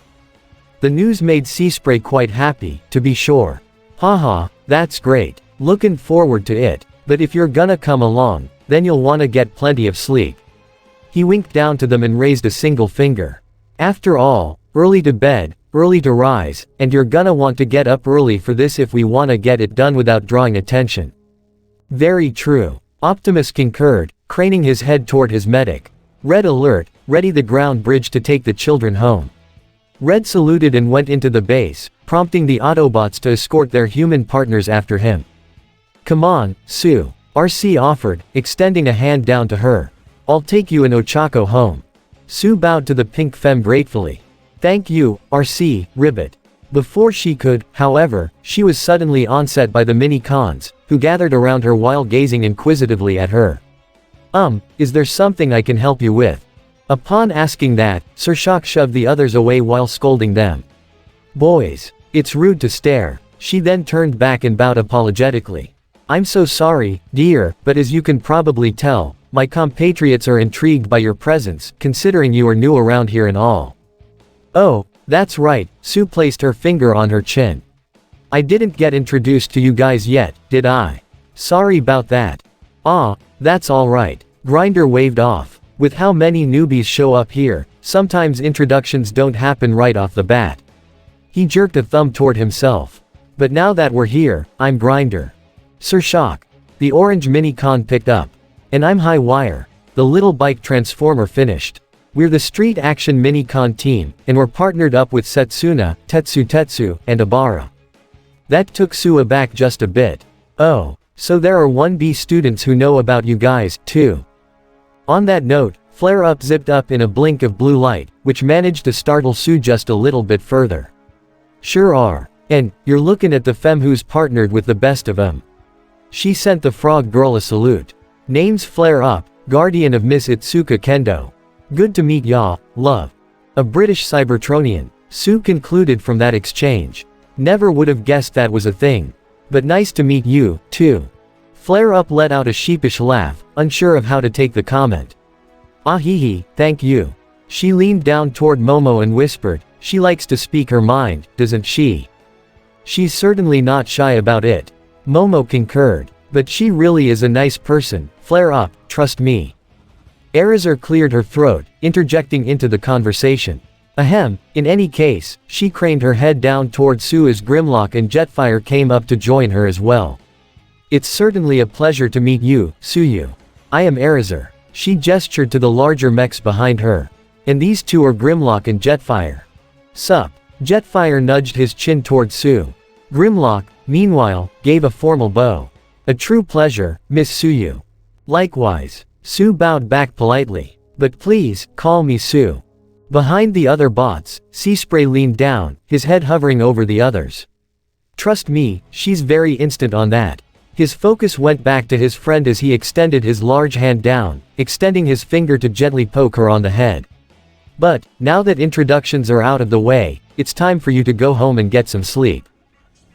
The news made Seaspray quite happy, to be sure. Haha, that's great. Looking forward to it. But if you're gonna come along, then you'll wanna get plenty of sleep. He winked down to them and raised a single finger. After all, early to bed, early to rise, and you're gonna want to get up early for this if we wanna get it done without drawing attention. Very true. Optimus concurred, craning his head toward his medic. Red alert, ready the ground bridge to take the children home. Red saluted and went into the base, prompting the Autobots to escort their human partners after him. Come on, Sue. RC offered, extending a hand down to her. I'll take you and Ochako home. Sue bowed to the pink femme gratefully. Thank you, RC, Ribbit. Before she could, however, she was suddenly onset by the mini-cons, who gathered around her while gazing inquisitively at her. Is there something I can help you with? Upon asking that, Sir Shock shoved the others away while scolding them. Boys, it's rude to stare. She then turned back and bowed apologetically. I'm so sorry, dear, but as you can probably tell, my compatriots are intrigued by your presence, considering you are new around here and all. Oh, that's right, Sue placed her finger on her chin. I didn't get introduced to you guys yet, did I? Sorry about that. Ah, that's alright. Grinder waved off. With how many newbies show up here, sometimes introductions don't happen right off the bat. He jerked a thumb toward himself. But now that we're here, I'm Grinder. Sir Shock. The orange mini-con picked up. And I'm High Wire. The little bike transformer finished. We're the Street Action Mini-Con team, and we're partnered up with Setsuna, Tetsu, and Abara. That took Sue aback just a bit. Oh, so there are 1B students who know about you guys, too. On that note, Flare-Up zipped up in a blink of blue light, which managed to startle Sue just a little bit further. Sure are. And, you're looking at the femme who's partnered with the best of 'em. She sent the frog girl a salute. Name's Flare-Up, guardian of Miss Itsuka Kendo. Good to meet ya, love. A British Cybertronian, Sue concluded from that exchange. Never would have guessed that was a thing. But nice to meet you, too. Flare-Up let out a sheepish laugh, unsure of how to take the comment. Ah hee hee, thank you. She leaned down toward Momo and whispered, she likes to speak her mind, doesn't she? She's certainly not shy about it. Momo concurred. But she really is a nice person, Flare-Up, trust me. Eraser cleared her throat, interjecting into the conversation. Ahem, in any case, she craned her head down toward Sue as Grimlock and Jetfire came up to join her as well. It's certainly a pleasure to meet you, Suyu. I am Eraser. She gestured to the larger mechs behind her. And these two are Grimlock and Jetfire. Sup. Jetfire nudged his chin toward Sue. Grimlock, meanwhile, gave a formal bow. A true pleasure, Miss Suyu. Likewise. Sue bowed back politely. But please, call me Sue. Behind the other bots, Seaspray leaned down, his head hovering over the others. Trust me, she's very instant on that. His focus went back to his friend as he extended his large hand down, extending his finger to gently poke her on the head. But, now that introductions are out of the way, it's time for you to go home and get some sleep.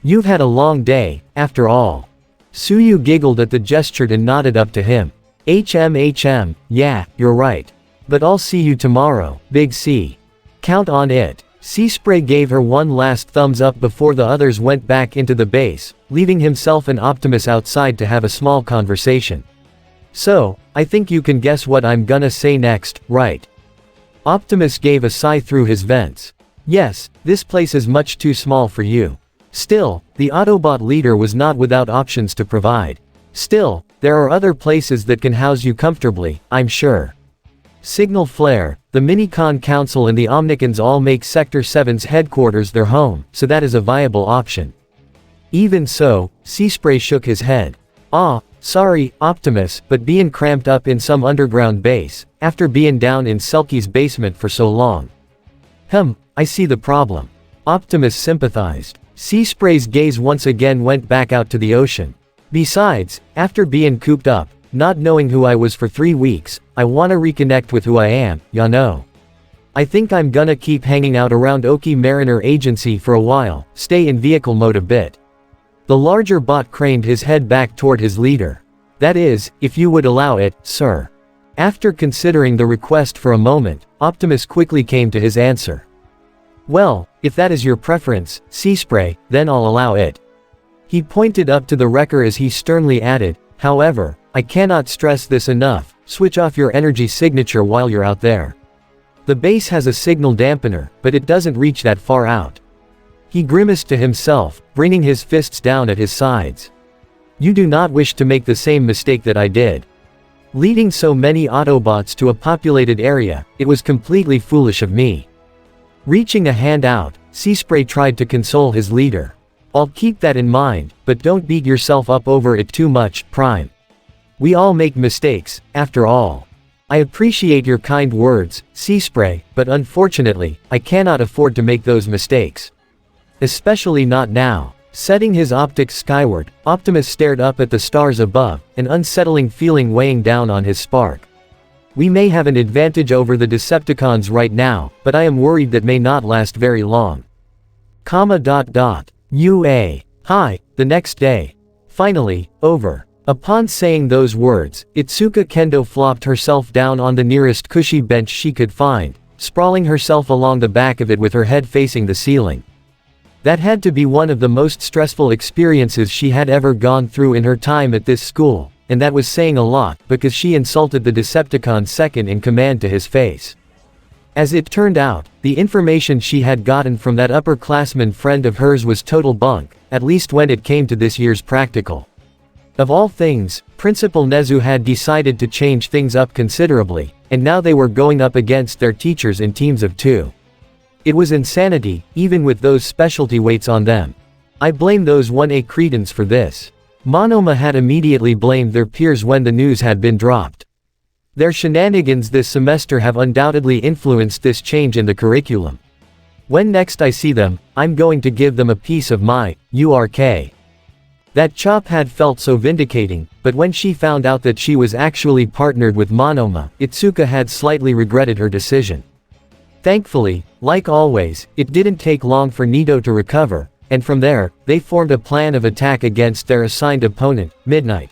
You've had a long day, after all. Suyu giggled at the gesture and nodded up to him. Yeah, you're right. But I'll see you tomorrow, Big C. Count on it. Seaspray gave her one last thumbs up before the others went back into the base, leaving himself and Optimus outside to have a small conversation. So, I think you can guess what I'm gonna say next, right? Optimus gave a sigh through his vents. Yes, this place is much too small for you. Still, the Autobot leader was not without options to provide. Still, there are other places that can house you comfortably, I'm sure. Signal Flare, the Minicon Council and the Omnicons all make Sector 7's headquarters their home, so that is a viable option. Even so, Seaspray shook his head. Ah, sorry, Optimus, but being cramped up in some underground base, after being down in Selkie's basement for so long. I see the problem. Optimus sympathized. Sea Spray's gaze once again went back out to the ocean. Besides, after being cooped up, not knowing who I was for 3 weeks, I wanna reconnect with who I am, ya know. I think I'm gonna keep hanging out around Oki Mariner Agency for a while, stay in vehicle mode a bit. The larger bot craned his head back toward his leader. That is, if you would allow it, sir. After considering the request for a moment, Optimus quickly came to his answer. Well, if that is your preference, Sea Spray, then I'll allow it. He pointed up to the wrecker as he sternly added, however, I cannot stress this enough, switch off your energy signature while you're out there. The base has a signal dampener, but it doesn't reach that far out. He grimaced to himself, bringing his fists down at his sides. You do not wish to make the same mistake that I did. Leading so many Autobots to a populated area, it was completely foolish of me. Reaching a hand out, Sea Spray tried to console his leader. I'll keep that in mind, but don't beat yourself up over it too much, Prime. We all make mistakes, after all. I appreciate your kind words, Sea Spray, but unfortunately, I cannot afford to make those mistakes. Especially not now. Setting his optics skyward, Optimus stared up at the stars above, an unsettling feeling weighing down on his spark. We may have an advantage over the Decepticons right now, but I am worried that may not last very long. UA. Hi, the next day. Finally, over. Upon saying those words, Itsuka Kendo flopped herself down on the nearest cushy bench she could find, sprawling herself along the back of it with her head facing the ceiling. That had to be one of the most stressful experiences she had ever gone through in her time at this school, and that was saying a lot, because she insulted the Decepticon second in command to his face. As it turned out, the information she had gotten from that upperclassman friend of hers was total bunk, at least when it came to this year's practical. Of all things, Principal Nezu had decided to change things up considerably, and now they were going up against their teachers in teams of 2. It was insanity, even with those specialty weights on them. I blame those 1A cretins for this. Monoma had immediately blamed their peers when the news had been dropped. Their shenanigans this semester have undoubtedly influenced this change in the curriculum. When next I see them, I'm going to give them a piece of my URK. That chop had felt so vindicating, but when she found out that she was actually partnered with Monoma, Itsuka had slightly regretted her decision. Thankfully, like always, it didn't take long for Nito to recover, and from there, they formed a plan of attack against their assigned opponent, Midnight.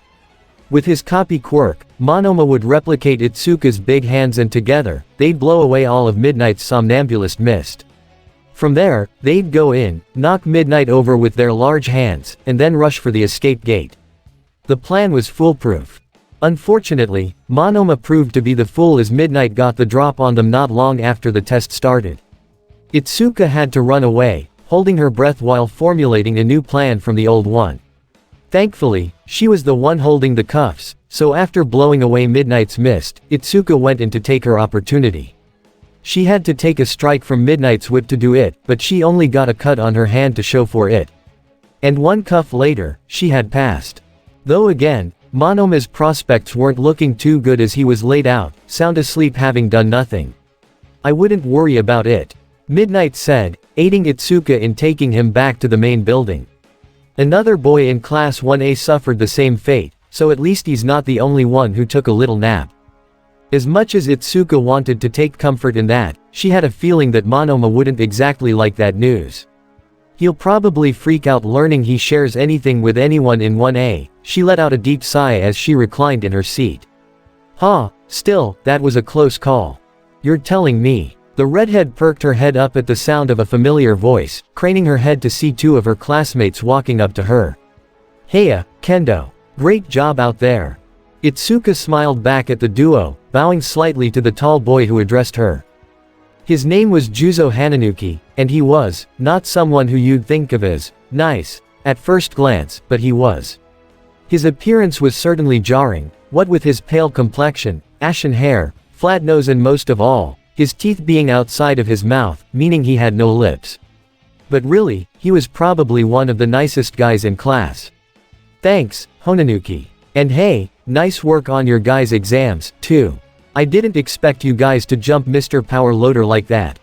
With his copy quirk, Monoma would replicate Itsuka's big hands and together, they'd blow away all of Midnight's somnambulist mist. From there, they'd go in, knock Midnight over with their large hands, and then rush for the escape gate. The plan was foolproof. Unfortunately, Monoma proved to be the fool as Midnight got the drop on them not long after the test started. Itsuka had to run away, holding her breath while formulating a new plan from the old one. Thankfully, she was the one holding the cuffs, so after blowing away Midnight's mist, Itsuka went in to take her opportunity. She had to take a strike from Midnight's whip to do it, but she only got a cut on her hand to show for it. And one cuff later, she had passed. Though again, Monoma's prospects weren't looking too good as he was laid out, sound asleep having done nothing. I wouldn't worry about it, Midnight said, aiding Itsuka in taking him back to the main building. Another boy in Class 1A suffered the same fate, so at least he's not the only one who took a little nap. As much as Itsuka wanted to take comfort in that, she had a feeling that Monoma wouldn't exactly like that news. He'll probably freak out learning he shares anything with anyone in 1A, she let out a deep sigh as she reclined in her seat. Still, that was a close call. You're telling me. The redhead perked her head up at the sound of a familiar voice, craning her head to see 2 of her classmates walking up to her. Heya, Kendo. Great job out there. Itsuka smiled back at the duo, bowing slightly to the tall boy who addressed her. His name was Juzo Hananuki, and he was, not someone who you'd think of as nice, at first glance, but he was. His appearance was certainly jarring, what with his pale complexion, ashen hair, flat nose and most of all, his teeth being outside of his mouth, meaning he had no lips. But really, he was probably one of the nicest guys in class. Thanks, Honanuki. And hey, nice work on your guys' exams, too. I didn't expect you guys to jump Mr. Power Loader like that.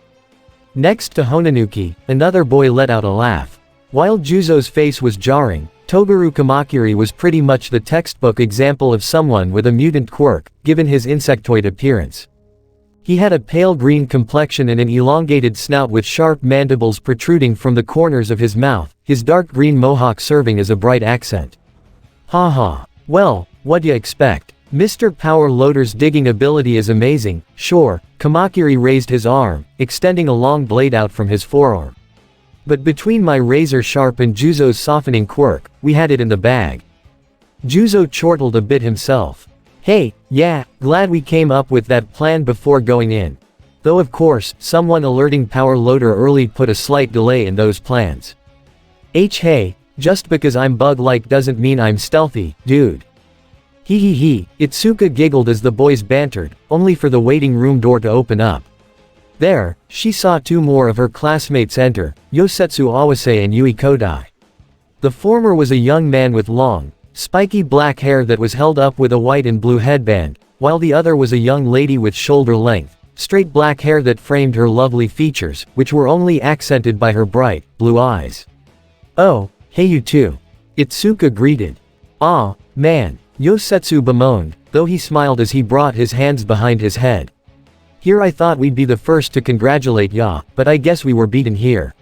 Next to Honanuki, another boy let out a laugh. While Juzo's face was jarring, Toguru Kamakiri was pretty much the textbook example of someone with a mutant quirk, given his insectoid appearance. He had a pale green complexion and an elongated snout with sharp mandibles protruding from the corners of his mouth, his dark green mohawk serving as a bright accent. Haha. Well, what'd you expect? Mr. Power Loader's digging ability is amazing, sure. Kamakiri raised his arm, extending a long blade out from his forearm. But between my razor sharp and Juzo's softening quirk, we had it in the bag. Juzo chortled a bit himself. Hey, yeah, glad we came up with that plan before going in. Though of course, someone alerting Power Loader early put a slight delay in those plans. Hey, just because I'm bug-like doesn't mean I'm stealthy, dude. Hee. Itsuka giggled as the boys bantered, only for the waiting room door to open up. There, she saw two more of her classmates enter, Yosetsu Awase and Yui Kodai. The former was a young man with long, spiky black hair that was held up with a white and blue headband, while the other was a young lady with shoulder-length, straight black hair that framed her lovely features, which were only accented by her bright, blue eyes. Oh, hey you two. Itsuka greeted. Aw, man, Yosetsu bemoaned, though he smiled as he brought his hands behind his head. Here I thought we'd be the first to congratulate ya, but I guess we were beaten here.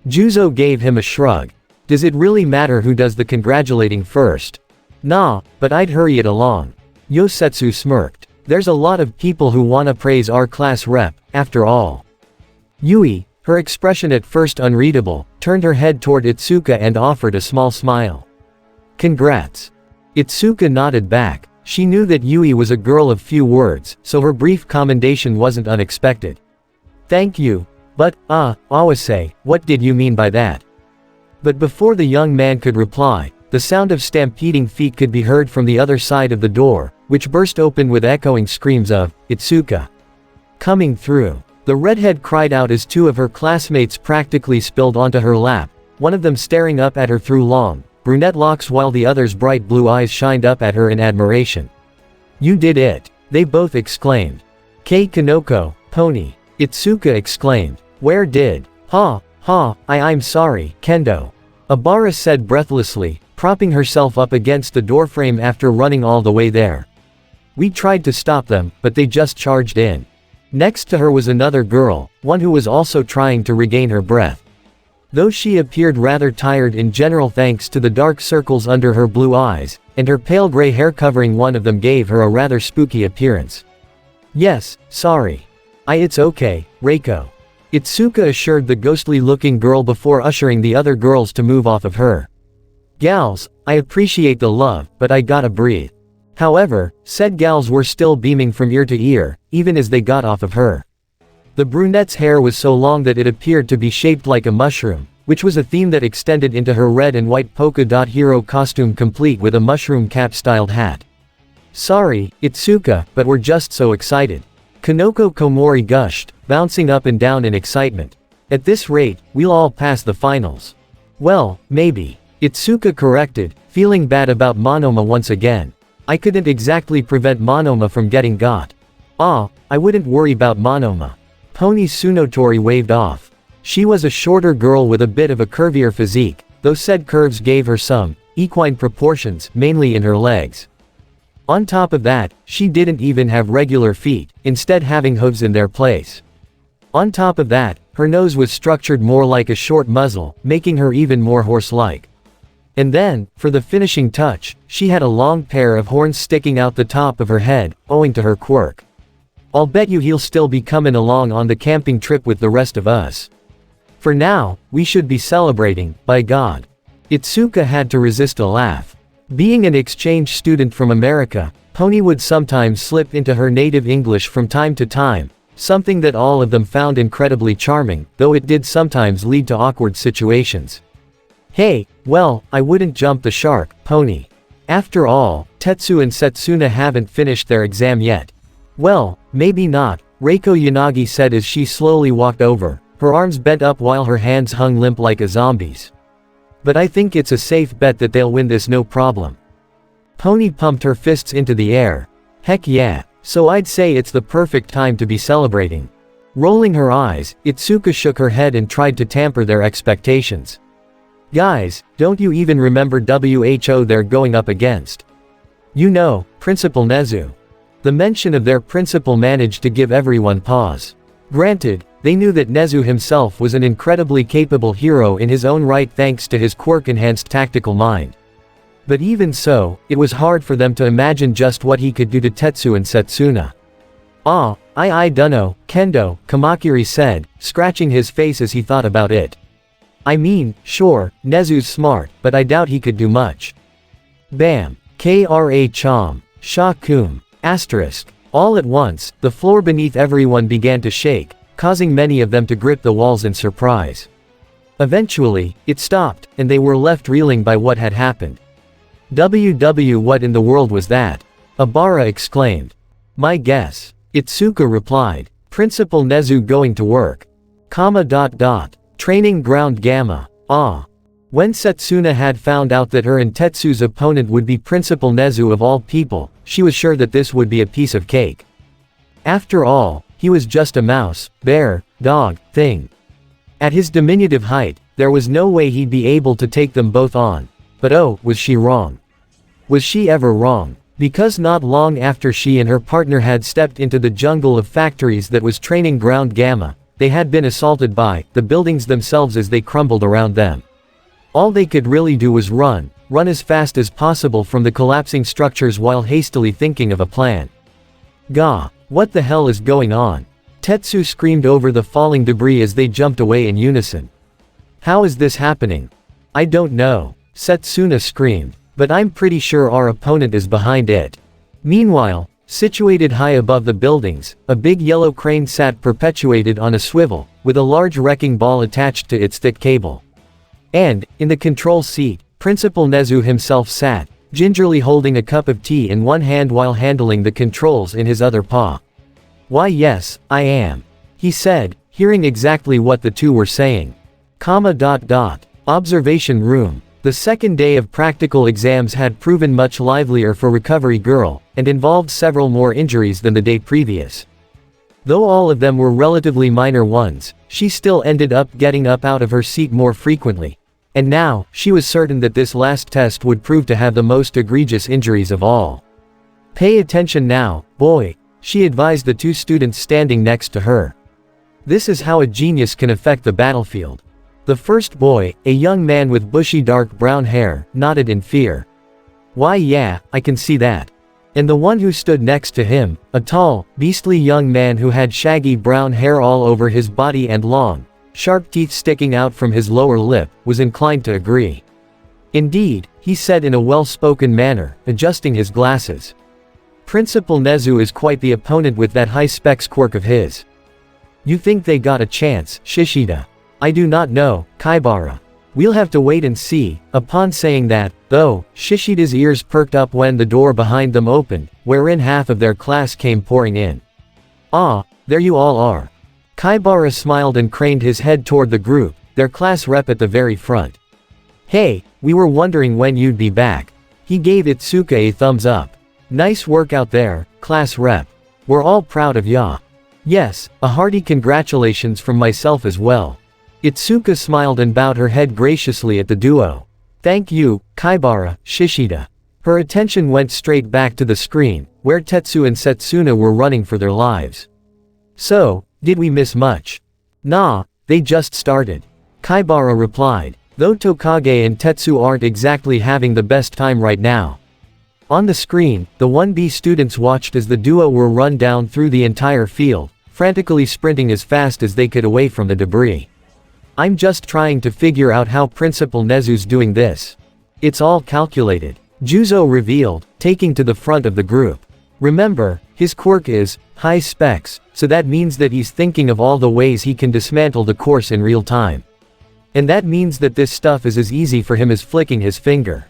Juzo gave him a shrug. Does it really matter who does the congratulating first? Nah, but I'd hurry it along. Yosetsu smirked. There's a lot of people who wanna praise our class rep, after all. Yui, her expression at first unreadable, turned her head toward Itsuka and offered a small smile. Congrats. Itsuka nodded back. She knew that Yui was a girl of few words, so her brief commendation wasn't unexpected. Thank you. But, Awase, what did you mean by that? But before the young man could reply, the sound of stampeding feet could be heard from the other side of the door, which burst open with echoing screams of, Itsuka. Coming through. The redhead cried out as two of her classmates practically spilled onto her lap, one of them staring up at her through long, brunette locks while the other's bright blue eyes shined up at her in admiration. You did it! They both exclaimed. Kei Kanoko, Pony. Itsuka exclaimed. Where did? I'm sorry, Kendo. Abara said breathlessly, propping herself up against the doorframe after running all the way there. We tried to stop them, but they just charged in. Next to her was another girl, one who was also trying to regain her breath. Though she appeared rather tired in general thanks to the dark circles under her blue eyes, and her pale gray hair covering one of them gave her a rather spooky appearance. Yes, sorry. It's okay, Reiko. Itsuka assured the ghostly-looking girl before ushering the other girls to move off of her. Gals, I appreciate the love, but I gotta breathe. However, said gals were still beaming from ear to ear, even as they got off of her. The brunette's hair was so long that it appeared to be shaped like a mushroom, which was a theme that extended into her red and white polka dot hero costume complete with a mushroom cap-styled hat. Sorry, Itsuka, but we're just so excited. Kanoko Komori gushed, bouncing up and down in excitement. At this rate, we'll all pass the finals. Well, maybe. Itsuka corrected, feeling bad about Monoma once again. I couldn't exactly prevent Monoma from getting got. I wouldn't worry about Monoma. Pony Tsunotori waved off. She was a shorter girl with a bit of a curvier physique, though said curves gave her some equine proportions, mainly in her legs. On top of that, she didn't even have regular feet, instead having hooves in their place. On top of that, her nose was structured more like a short muzzle, making her even more horse-like. And then, for the finishing touch, she had a long pair of horns sticking out the top of her head, owing to her quirk. I'll bet you he'll still be coming along on the camping trip with the rest of us. For now, we should be celebrating, by God. Itsuka had to resist a laugh. Being an exchange student from America, Pony would sometimes slip into her native English from time to time, something that all of them found incredibly charming, though it did sometimes lead to awkward situations. Hey, well, I wouldn't jump the shark, Pony. After all, Tetsu and Setsuna haven't finished their exam yet. Well, maybe not, Reiko Yanagi said as she slowly walked over, her arms bent up while her hands hung limp like a zombie's. But I think it's a safe bet that they'll win this no problem. Pony pumped her fists into the air. Heck yeah, so I'd say it's the perfect time to be celebrating. Rolling her eyes, Itsuka shook her head and tried to tamper their expectations. Guys, don't you even remember WHO they're going up against? You know, Principal Nezu. The mention of their principal managed to give everyone pause. Granted, they knew that Nezu himself was an incredibly capable hero in his own right thanks to his quirk-enhanced tactical mind. But even so, it was hard for them to imagine just what he could do to Tetsu and Setsuna. I dunno, Kendo, Kamakiri said, scratching his face as he thought about it. I mean, sure, Nezu's smart, but I doubt he could do much. Bam. Kra Chom. Sha Kum. Asterisk. All at once, the floor beneath everyone began to shake, causing many of them to grip the walls in surprise. Eventually, it stopped, and they were left reeling by what had happened. What in the world was that? Abara exclaimed. My guess. Itsuka replied. Principal Nezu going to work. Training ground Gamma. When Setsuna had found out that her and Tetsu's opponent would be Principal Nezu of all people, she was sure that this would be a piece of cake. After all, he was just a mouse, bear, dog, thing. At his diminutive height, there was no way he'd be able to take them both on. But oh, was she wrong? Was she ever wrong? Because not long after she and her partner had stepped into the jungle of factories that was Training Ground Gamma, they had been assaulted by the buildings themselves as they crumbled around them. All they could really do was run as fast as possible from the collapsing structures while hastily thinking of a plan. Gah! What the hell is going on? Tetsu screamed over the falling debris as they jumped away in unison. How is this happening? I don't know, Setsuna screamed, but I'm pretty sure our opponent is behind it. Meanwhile, situated high above the buildings, a big yellow crane sat perpetuated on a swivel, with a large wrecking ball attached to its thick cable. And, in the control seat, Principal Nezu himself sat, gingerly holding a cup of tea in one hand while handling the controls in his other paw. Why yes, I am. He said, hearing exactly what the two were saying. Observation room. The second day of practical exams had proven much livelier for Recovery Girl, and involved several more injuries than the day previous. Though all of them were relatively minor ones, she still ended up getting up out of her seat more frequently. And now, she was certain that this last test would prove to have the most egregious injuries of all. Pay attention now, boy, she advised the two students standing next to her. This is how a genius can affect the battlefield. The first boy, a young man with bushy dark brown hair, nodded in fear. Why yeah, I can see that. And the one who stood next to him, a tall, beastly young man who had shaggy brown hair all over his body and long, sharp teeth sticking out from his lower lip, was inclined to agree. Indeed, he said in a well-spoken manner, adjusting his glasses. Principal Nezu is quite the opponent with that high-specs quirk of his. You think they got a chance, Shishida? I do not know, Kaibara. We'll have to wait and see. Upon saying that, though, Shishida's ears perked up when the door behind them opened, wherein half of their class came pouring in. Ah, there you all are. Kaibara smiled and craned his head toward the group, their class rep at the very front. Hey, we were wondering when you'd be back. He gave Itsuka a thumbs up. Nice work out there, class rep. We're all proud of ya. Yes, a hearty congratulations from myself as well. Itsuka smiled and bowed her head graciously at the duo. Thank you, Kaibara, Shishida. Her attention went straight back to the screen, where Tetsu and Setsuna were running for their lives. So, did we miss much? Nah, they just started. Kaibara replied, though Tokage and Tetsu aren't exactly having the best time right now. On the screen, the 1B students watched as the duo were run down through the entire field, frantically sprinting as fast as they could away from the debris. I'm just trying to figure out how Principal Nezu's doing this. It's all calculated, Juzo revealed, taking to the front of the group. Remember, his quirk is high specs, so that means that he's thinking of all the ways he can dismantle the course in real time. And that means that this stuff is as easy for him as flicking his finger.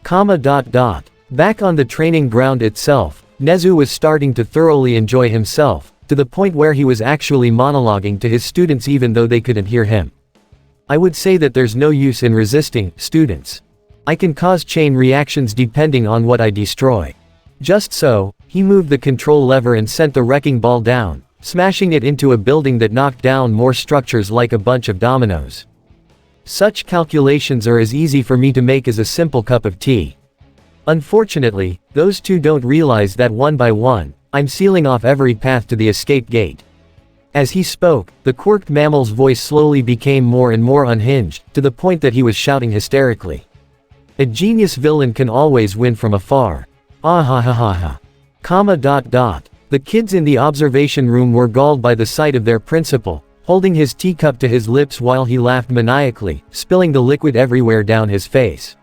Back on the training ground itself, Nezu was starting to thoroughly enjoy himself, to the point where he was actually monologuing to his students even though they couldn't hear him. I would say that there's no use in resisting, students. I can cause chain reactions depending on what I destroy. Just so, he moved the control lever and sent the wrecking ball down, smashing it into a building that knocked down more structures like a bunch of dominoes. Such calculations are as easy for me to make as a simple cup of tea. Unfortunately, those two don't realize that one by one, I'm sealing off every path to the escape gate. As he spoke, the quirked mammal's voice slowly became more and more unhinged, to the point that he was shouting hysterically. A genius villain can always win from afar. Ah ha ha ha ha. The kids in the observation room were galled by the sight of their principal, holding his teacup to his lips while he laughed maniacally, spilling the liquid everywhere down his face.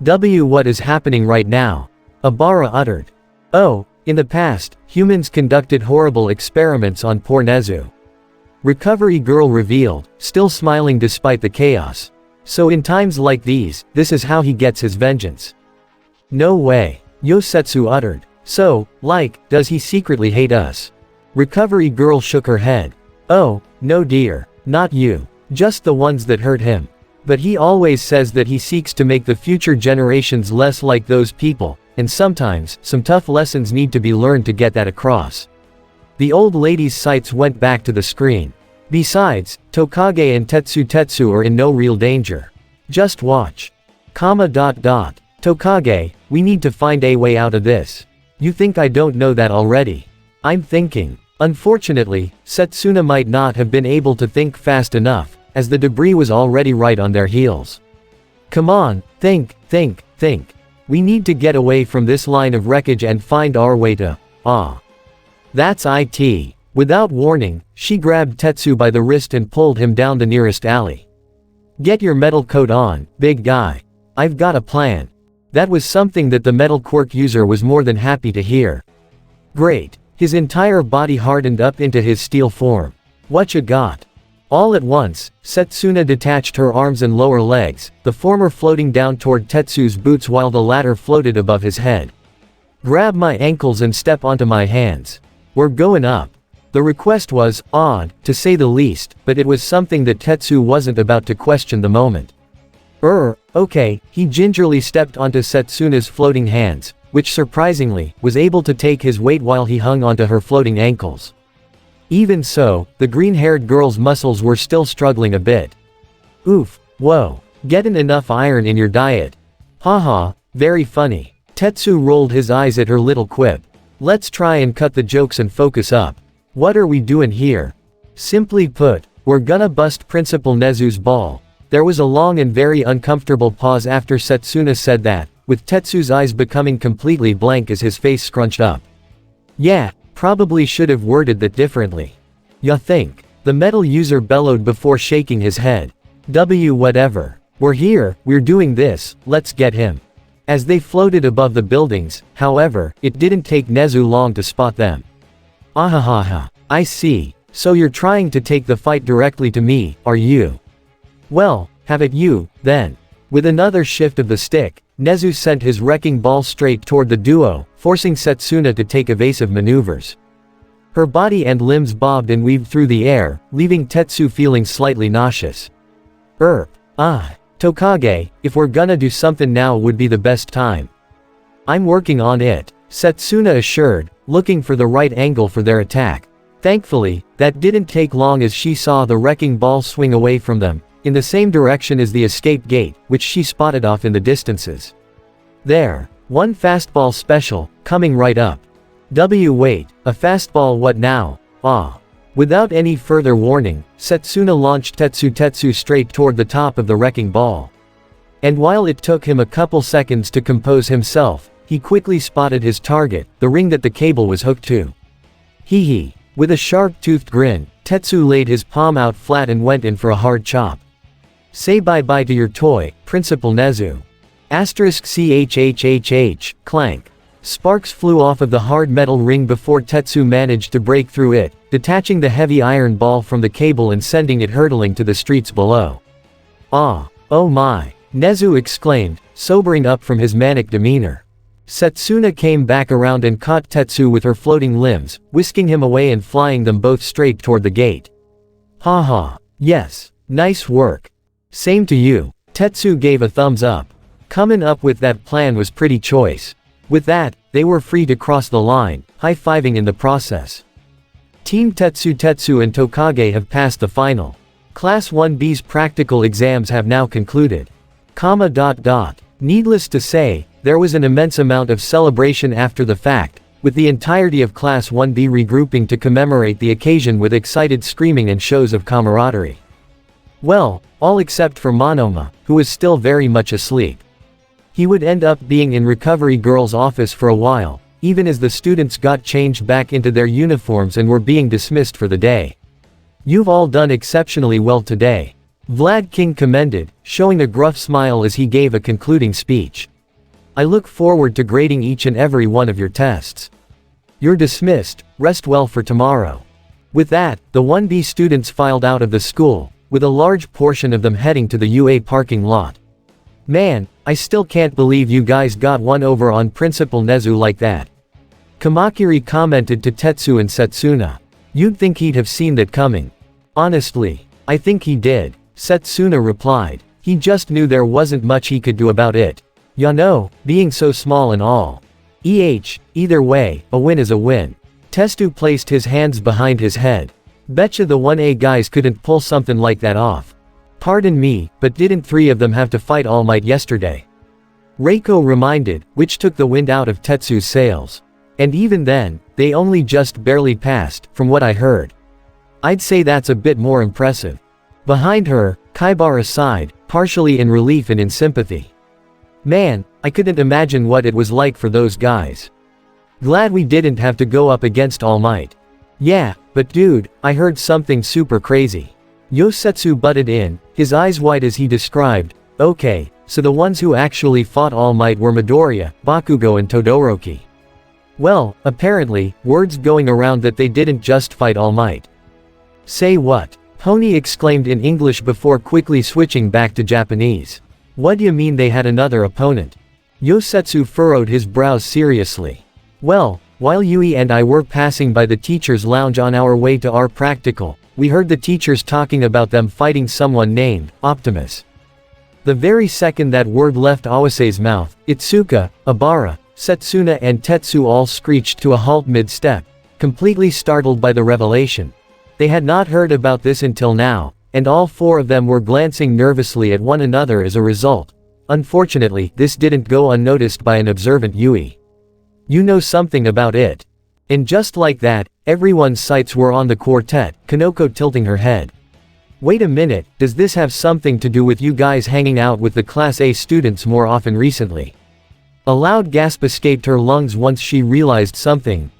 What is happening right now? Abara uttered. Oh, in the past, humans conducted horrible experiments on poor Nezu. Recovery Girl revealed, still smiling despite the chaos. So in times like these, this is how he gets his vengeance. No way, Yosetsu uttered. So, does he secretly hate us? Recovery Girl shook her head. Oh, no dear, not you. Just the ones that hurt him. But he always says that he seeks to make the future generations less like those people, and sometimes, some tough lessons need to be learned to get that across. The old lady's sights went back to the screen. Besides, Tokage and Tetsu are in no real danger. Just watch. Tokage, we need to find a way out of this. You think I don't know that already? I'm thinking. Unfortunately, Setsuna might not have been able to think fast enough, as the debris was already right on their heels. Come on, think. We need to get away from this line of wreckage and find our way to, That's it. Without warning, she grabbed Tetsu by the wrist and pulled him down the nearest alley. Get your metal coat on, big guy. I've got a plan. That was something that the metal quirk user was more than happy to hear. Great. His entire body hardened up into his steel form. What you got? All at once, Setsuna detached her arms and lower legs, the former floating down toward Tetsu's boots while the latter floated above his head. Grab my ankles and step onto my hands. We're going up. The request was odd, to say the least, but it was something that Tetsu wasn't about to question the moment. Okay, he gingerly stepped onto Setsuna's floating hands, which surprisingly, was able to take his weight while he hung onto her floating ankles. Even so, the green-haired girl's muscles were still struggling a bit. Oof, whoa, getting enough iron in your diet. Haha, very funny. Tetsu rolled his eyes at her little quip. Let's try and cut the jokes and focus up. What are we doing here? Simply put, we're gonna bust Principal Nezu's ball. There was a long and very uncomfortable pause after Setsuna said that, with Tetsu's eyes becoming completely blank as his face scrunched up. Yeah, probably should have worded that differently. Ya think? The metal user bellowed before shaking his head. Whatever. We're here, we're doing this, let's get him. As they floated above the buildings, however, it didn't take Nezu long to spot them. Ahahaha, I see, so you're trying to take the fight directly to me, are you? Well, have it you, then. With another shift of the stick, Nezu sent his wrecking ball straight toward the duo, forcing Setsuna to take evasive maneuvers. Her body and limbs bobbed and weaved through the air, leaving Tetsu feeling slightly nauseous. Tokage, if we're gonna do something now would be the best time. I'm working on it, Setsuna assured, looking for the right angle for their attack. Thankfully, that didn't take long as she saw the wrecking ball swing away from them, in the same direction as the escape gate, which she spotted off in the distances. There. One fastball special, coming right up. Wait, a fastball what now? Without any further warning, Setsuna launched Tetsu straight toward the top of the wrecking ball. And while it took him a couple seconds to compose himself, he quickly spotted his target, the ring that the cable was hooked to. Hee. With a sharp-toothed grin, Tetsu laid his palm out flat and went in for a hard chop. Say bye-bye to your toy, Principal Nezu. *CHHHH, clank. Sparks flew off of the hard metal ring before Tetsu managed to break through it, detaching the heavy iron ball from the cable and sending it hurtling to the streets below. Oh my, Nezu exclaimed, sobering up from his manic demeanor. Setsuna came back around and caught Tetsu with her floating limbs, whisking him away and flying them both straight toward the gate. Haha, yes, nice work. Same to you. Tetsu gave a thumbs up. Coming up with that plan was pretty choice. With that, they were free to cross the line, high-fiving in the process. Team Tetsu and Tokage have passed the final. Class 1B's practical exams have now concluded. Needless to say, there was an immense amount of celebration after the fact, with the entirety of Class 1B regrouping to commemorate the occasion with excited screaming and shows of camaraderie. Well, all except for Monoma, who was still very much asleep. He would end up being in Recovery Girl's office for a while, even as the students got changed back into their uniforms and were being dismissed for the day. "You've all done exceptionally well today," Vlad King commended, showing a gruff smile as he gave a concluding speech. "I look forward to grading each and every one of your tests. You're dismissed, rest well for tomorrow." With that, the 1B students filed out of the school, with a large portion of them heading to the UA parking lot. "Man, I still can't believe you guys got one over on Principal Nezu like that," Kamakiri commented to Tetsu and Setsuna. "You'd think he'd have seen that coming." "Honestly, I think he did," Setsuna replied. "He just knew there wasn't much he could do about it. Ya know, being so small and all. Either way, a win is a win." Testu placed his hands behind his head. "Betcha the 1A guys couldn't pull something like that off. Pardon me, but didn't 3 of them have to fight All Might yesterday?" Reiko reminded, which took the wind out of Tetsu's sails. "And even then, they only just barely passed, from what I heard. I'd say that's a bit more impressive." Behind her, Kaibara sighed, partially in relief and in sympathy. "Man, I couldn't imagine what it was like for those guys. Glad we didn't have to go up against All Might." "Yeah, but dude, I heard something super crazy." Yosetsu butted in, his eyes wide as he described, "Okay, so the ones who actually fought All Might were Midoriya, Bakugo and Todoroki. Well, apparently, word's going around that they didn't just fight All Might." "Say what?" Pony exclaimed in English before quickly switching back to Japanese. "What do you mean they had another opponent?" Yosetsu furrowed his brows seriously. "Well, while Yui and I were passing by the teacher's lounge on our way to our practical, we heard the teachers talking about them fighting someone named Optimus." The very second that word left Awase's mouth, Itsuka, Abara, Setsuna and Tetsu all screeched to a halt mid-step, completely startled by the revelation. They had not heard about this until now, and all 4 of them were glancing nervously at one another as a result. Unfortunately, this didn't go unnoticed by an observant Yui. "You know something about it." And just like that, everyone's sights were on the quartet, Kanoko tilting her head. "Wait a minute, does this have something to do with you guys hanging out with the Class A students more often recently?" A loud gasp escaped her lungs once she realized something.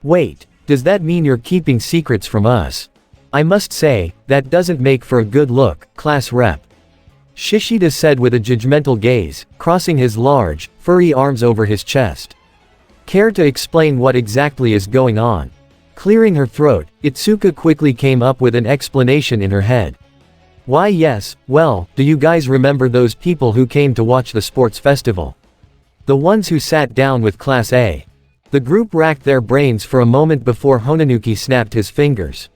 Wait, does that mean you're keeping secrets from us? I must say, that doesn't make for a good look, class rep." Shishida said with a judgmental gaze, crossing his large, furry arms over his chest. "Care to explain what exactly is going on?" Clearing her throat, Itsuka quickly came up with an explanation in her head. "Why yes, well, do you guys remember those people who came to watch the sports festival? The ones who sat down with Class A?" The group racked their brains for a moment before Honanuki snapped his fingers.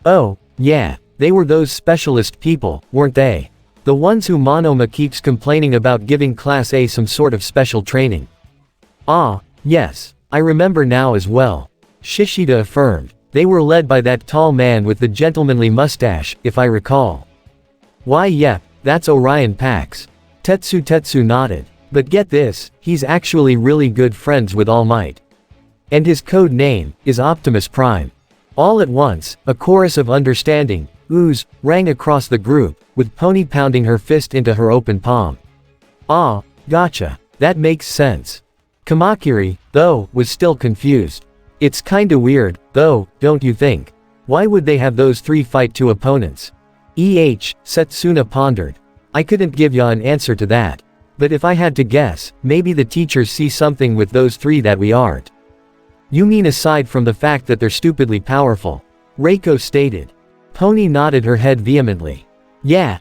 "Oh, yeah, they were those specialist people, weren't they? The ones who Monoma keeps complaining about giving Class A some sort of special training." "Ah, yes, I remember now as well," Shishida affirmed. "They were led by that tall man with the gentlemanly mustache, if I recall." "Why yep, that's Orion Pax." Tetsu nodded. "But get this, he's actually really good friends with All Might. And his code name is Optimus Prime." All at once, a chorus of understanding oohs rang across the group, with Pony pounding her fist into her open palm. "Ah, gotcha. That makes sense." Kamakiri, though, was still confused. "It's kinda weird, though, don't you think? Why would they have those 3 fight 2 opponents?" Setsuna pondered. "I couldn't give ya an answer to that. But if I had to guess, maybe the teachers see something with those 3 that we aren't." "You mean aside from the fact that they're stupidly powerful?" Reiko stated. Pony nodded her head vehemently. Yeah,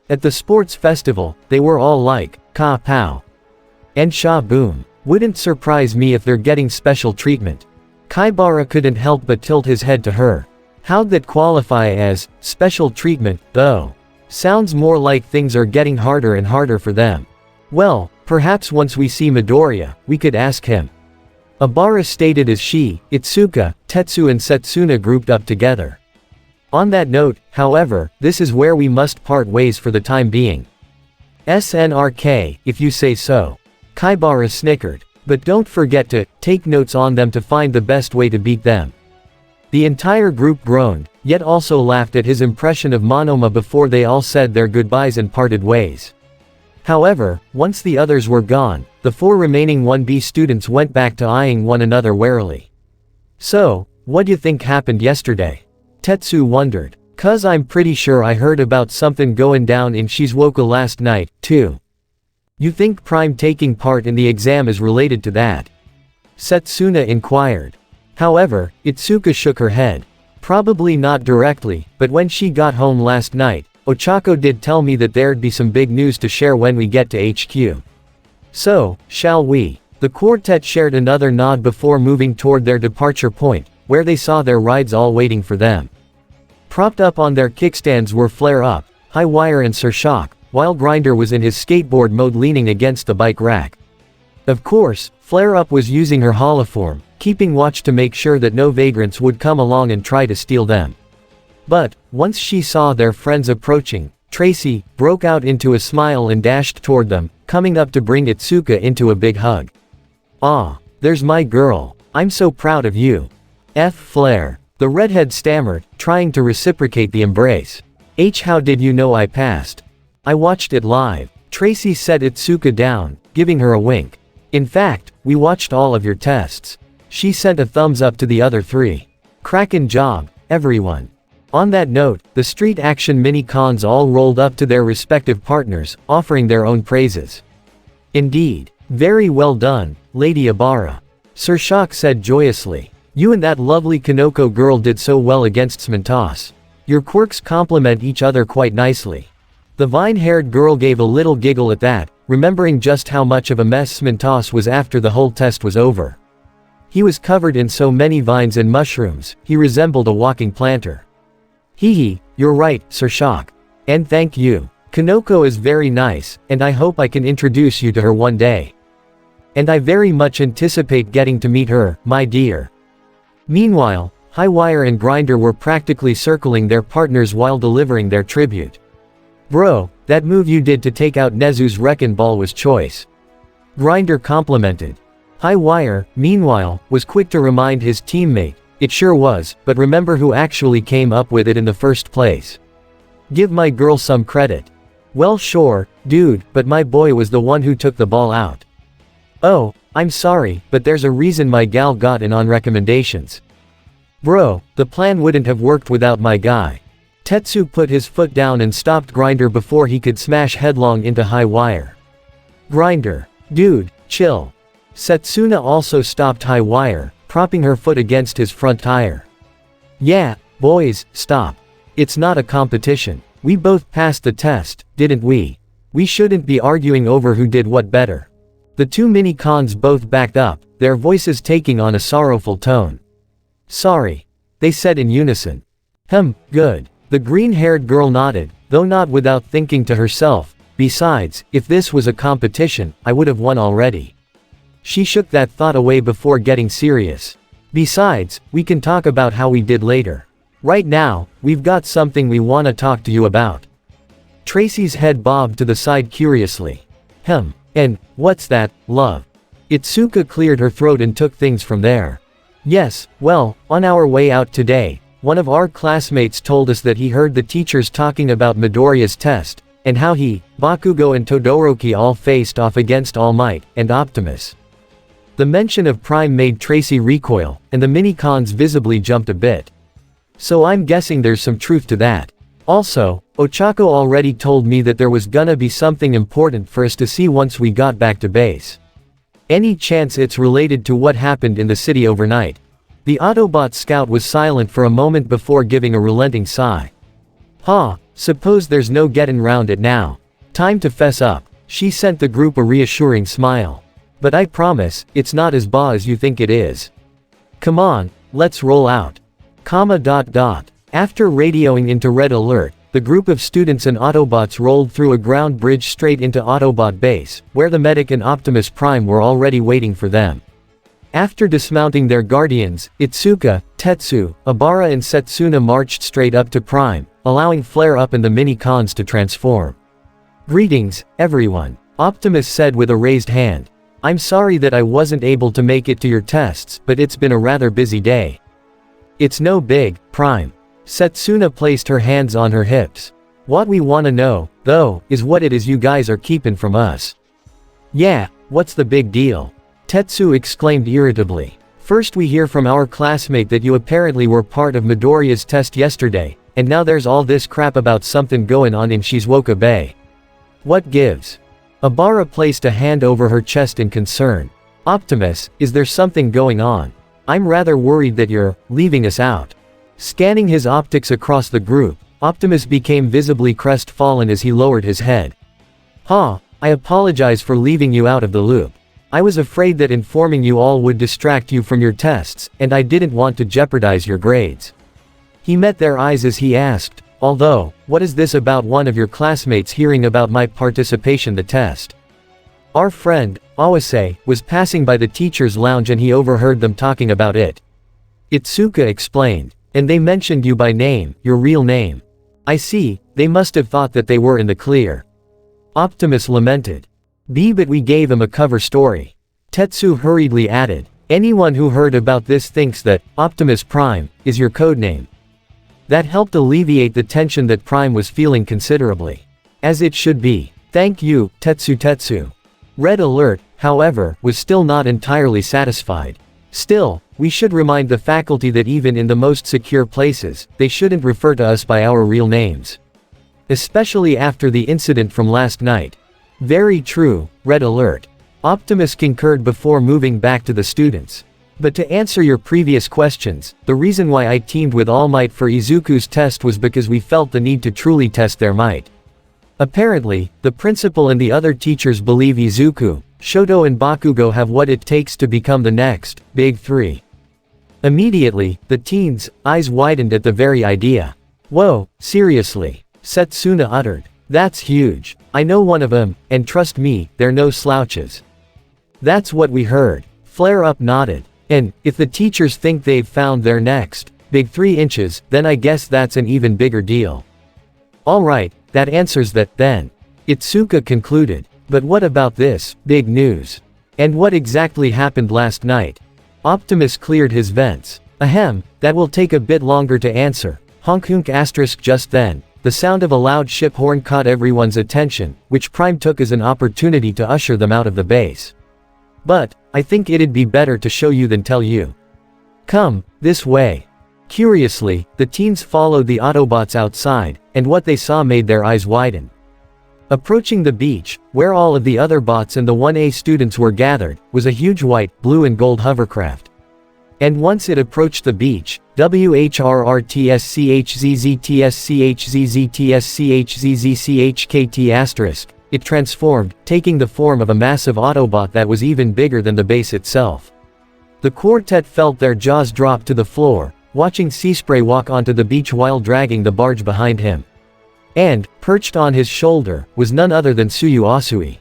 at the sports festival, they were all like, Ka Pow. And Sha Boom. Wouldn't surprise me if they're getting special treatment. Kaibara couldn't help but tilt his head to her. How'd that qualify as special treatment, though? Sounds more like things are getting harder and harder for them. Well, perhaps once we see Midoriya, we could ask him. Abara stated as she, Itsuka, Tetsu and Setsuna grouped up together. On that note, however, this is where we must part ways for the time being. SNRK, if you say so. Kaibara snickered. But don't forget to take notes on them to find the best way to beat them. The entire group groaned, yet also laughed at his impression of Monoma before they all said their goodbyes and parted ways. However, once the others were gone, the 4 remaining 1B students went back to eyeing one another warily. So, what do you think happened yesterday? Tetsu wondered. "'Cause I'm pretty sure I heard about something going down in Shizuoka last night, too." "You think Prime taking part in the exam is related to that?" Setsuna inquired. However, Itsuka shook her head. "Probably not directly, but when she got home last night, Ochako did tell me that there'd be some big news to share when we get to HQ. So, shall we?" The quartet shared another nod before moving toward their departure point, where they saw their rides all waiting for them. Propped up on their kickstands were Flare Up, High Wire and Sir Shock, while Grinder was in his skateboard mode leaning against the bike rack. Of course, Flare Up was using her holoform, keeping watch to make sure that no vagrants would come along and try to steal them. But, once she saw their friends approaching, Tracy broke out into a smile and dashed toward them, coming up to bring Itsuka into a big hug. "Aw, there's my girl. I'm so proud of you." Flare. The redhead stammered, trying to reciprocate the embrace. How did you know I passed?" "I watched it live." Tracy set Itsuka down, giving her a wink. "In fact, we watched all of your tests." She sent a thumbs up to the other 3. "Crackin' job, everyone." On that note, the street action mini-cons all rolled up to their respective partners, offering their own praises. "Indeed. Very well done, Lady Ibarra." Sir Shock said joyously. "You and that lovely Kanoko girl did so well against Smintos. Your quirks complement each other quite nicely." The vine-haired girl gave a little giggle at that, remembering just how much of a mess Smintos was after the whole test was over. He was covered in so many vines and mushrooms, he resembled a walking planter. "Hee, you're right, Sir Shock. And thank you. Kanoko is very nice, and I hope I can introduce you to her one day. And I very much anticipate getting to meet her, my dear." Meanwhile, High Wire and Grinder were practically circling their partners while delivering their tribute. "Bro, that move you did to take out Nezu's Wreckin' Ball was choice." Grinder complimented. High Wire, meanwhile, was quick to remind his teammate, "It sure was, but remember who actually came up with it in the first place. Give my girl some credit." "Well sure, dude, but my boy was the one who took the ball out." "Oh, I'm sorry, but there's a reason my gal got in on recommendations." "Bro, the plan wouldn't have worked without my guy." Tetsu put his foot down and stopped Grinder before he could smash headlong into High Wire. Grinder. "Dude, chill." Setsuna also stopped High Wire, propping her foot against his front tire. "Yeah, boys, stop. It's not a competition. We both passed the test, didn't we? We shouldn't be arguing over who did what better." The 2 mini-cons both backed up, their voices taking on a sorrowful tone. "Sorry," they said in unison. Good." The green-haired girl nodded, though not without thinking to herself, "Besides, if this was a competition, I would have won already." She shook that thought away before getting serious. "Besides, we can talk about how we did later. Right now, we've got something we wanna talk to you about." Tracy's head bobbed to the side curiously. And, what's that, love?" Itsuka cleared her throat and took things from there. "Yes, well, on our way out today, one of our classmates told us that he heard the teachers talking about Midoriya's test, and how he, Bakugo and Todoroki all faced off against All Might, and Optimus." The mention of Prime made Tracy recoil, and the mini-cons visibly jumped a bit. "So I'm guessing there's some truth to that. Also, Ochako already told me that there was gonna be something important for us to see once we got back to base. Any chance it's related to what happened in the city overnight?" The Autobot scout was silent for a moment before giving a relenting sigh. Suppose there's no getting round it now. Time to fess up." She sent the group a reassuring smile. "But I promise, it's not as bad as you think it is. Come on, let's roll out." After radioing into Red Alert, the group of students and Autobots rolled through a ground bridge straight into Autobot base, where the medic and Optimus Prime were already waiting for them. After dismounting their guardians, Itsuka, Tetsu, Abara and Setsuna marched straight up to Prime, allowing Flare-Up and the mini-cons to transform. "Greetings, everyone," Optimus said with a raised hand. "I'm sorry that I wasn't able to make it to your tests, but it's been a rather busy day." "It's no big, Prime." Setsuna placed her hands on her hips. "What we wanna know, though, is what it is you guys are keeping from us." "Yeah, what's the big deal?" Tetsu exclaimed irritably. "First we hear from our classmate that you apparently were part of Midoriya's test yesterday, and now there's all this crap about something going on in Shizuoka Bay. What gives?" Abara placed a hand over her chest in concern. "Optimus, is there something going on? I'm rather worried that you're leaving us out." Scanning his optics across the group, Optimus became visibly crestfallen as he lowered his head. I apologize for leaving you out of the loop. I was afraid that informing you all would distract you from your tests, and I didn't want to jeopardize your grades." He met their eyes as he asked, "Although, what is this about one of your classmates hearing about my participation in the test?" "Our friend, Awase, was passing by the teacher's lounge and he overheard them talking about it," Itsuka explained. "And they mentioned you by name, your real name." "I see, they must have thought that they were in the clear," Optimus lamented. "But we gave him a cover story," Tetsu hurriedly added. "Anyone who heard about this thinks that Optimus Prime is your codename." That helped alleviate the tension that Prime was feeling considerably. "As it should be. Thank you, Tetsu. Red Alert, however, was still not entirely satisfied. "Still, we should remind the faculty that even in the most secure places, they shouldn't refer to us by our real names. Especially after the incident from last night." "Very true, Red Alert," Optimus concurred before moving back to the students. "But to answer your previous questions, the reason why I teamed with All Might for Izuku's test was because we felt the need to truly test their might. Apparently, the principal and the other teachers believe Izuku, Shoto and Bakugo have what it takes to become the next, Big Three." Immediately, the teens' eyes widened at the very idea. "Whoa, seriously?" Setsuna uttered. "That's huge. I know one of them, and trust me, they're no slouches." "That's what we heard," Flare-Up nodded. "And, if the teachers think they've found their next, Big 3 inches, then I guess that's an even bigger deal." "Alright, that answers that, then," Itsuka concluded. "But what about this, big news? And what exactly happened last night?" Optimus cleared his vents. "Ahem, that will take a bit longer to answer." Honk asterisk just then. The sound of a loud ship horn caught everyone's attention, which Prime took as an opportunity to usher them out of the base. "But, I think it'd be better to show you than tell you. Come, this way." Curiously, the teens followed the Autobots outside, and what they saw made their eyes widen. Approaching the beach, where all of the other bots and the 1A students were gathered, was a huge white, blue and gold hovercraft. And once it approached the beach, WHRRTSCHZZTSCHZZTSCHZZCHKT*, it transformed, taking the form of a massive Autobot that was even bigger than the base itself. The quartet felt their jaws drop to the floor, watching Seaspray walk onto the beach while dragging the barge behind him. And, perched on his shoulder, was none other than Tsuyu Asui.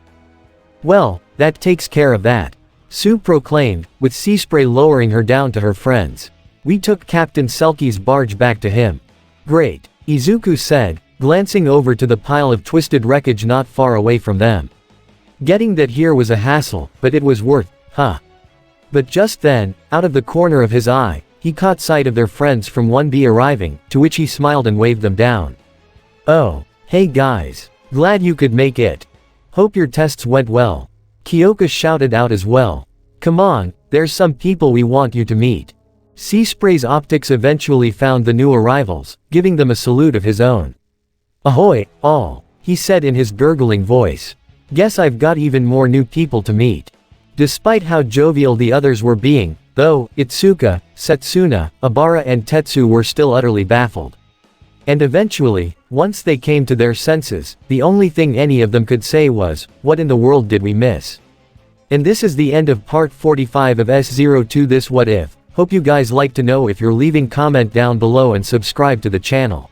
"Well, that takes care of that," Sue proclaimed, with Seaspray lowering her down to her friends. "We took Captain Selkie's barge back to him." "Great," Izuku said, glancing over to the pile of twisted wreckage not far away from them. "Getting that here was a hassle, but it was worth, huh?" But just then, out of the corner of his eye, he caught sight of their friends from 1B arriving, to which he smiled and waved them down. "Oh, hey guys. Glad you could make it. Hope your tests went well." Kyoka shouted out as well. "Come on, there's some people we want you to meet." Seaspray's optics eventually found the new arrivals, giving them a salute of his own. "Ahoy, all," he said in his gurgling voice. "Guess I've got even more new people to meet." Despite how jovial the others were being, though, Itsuka, Setsuna, Abara and Tetsu were still utterly baffled. And eventually, once they came to their senses, the only thing any of them could say was, "What in the world did we miss?" And this is the end of part 45 of S02 This What If. Hope you guys like to know if you're leaving comment down below and subscribe to the channel.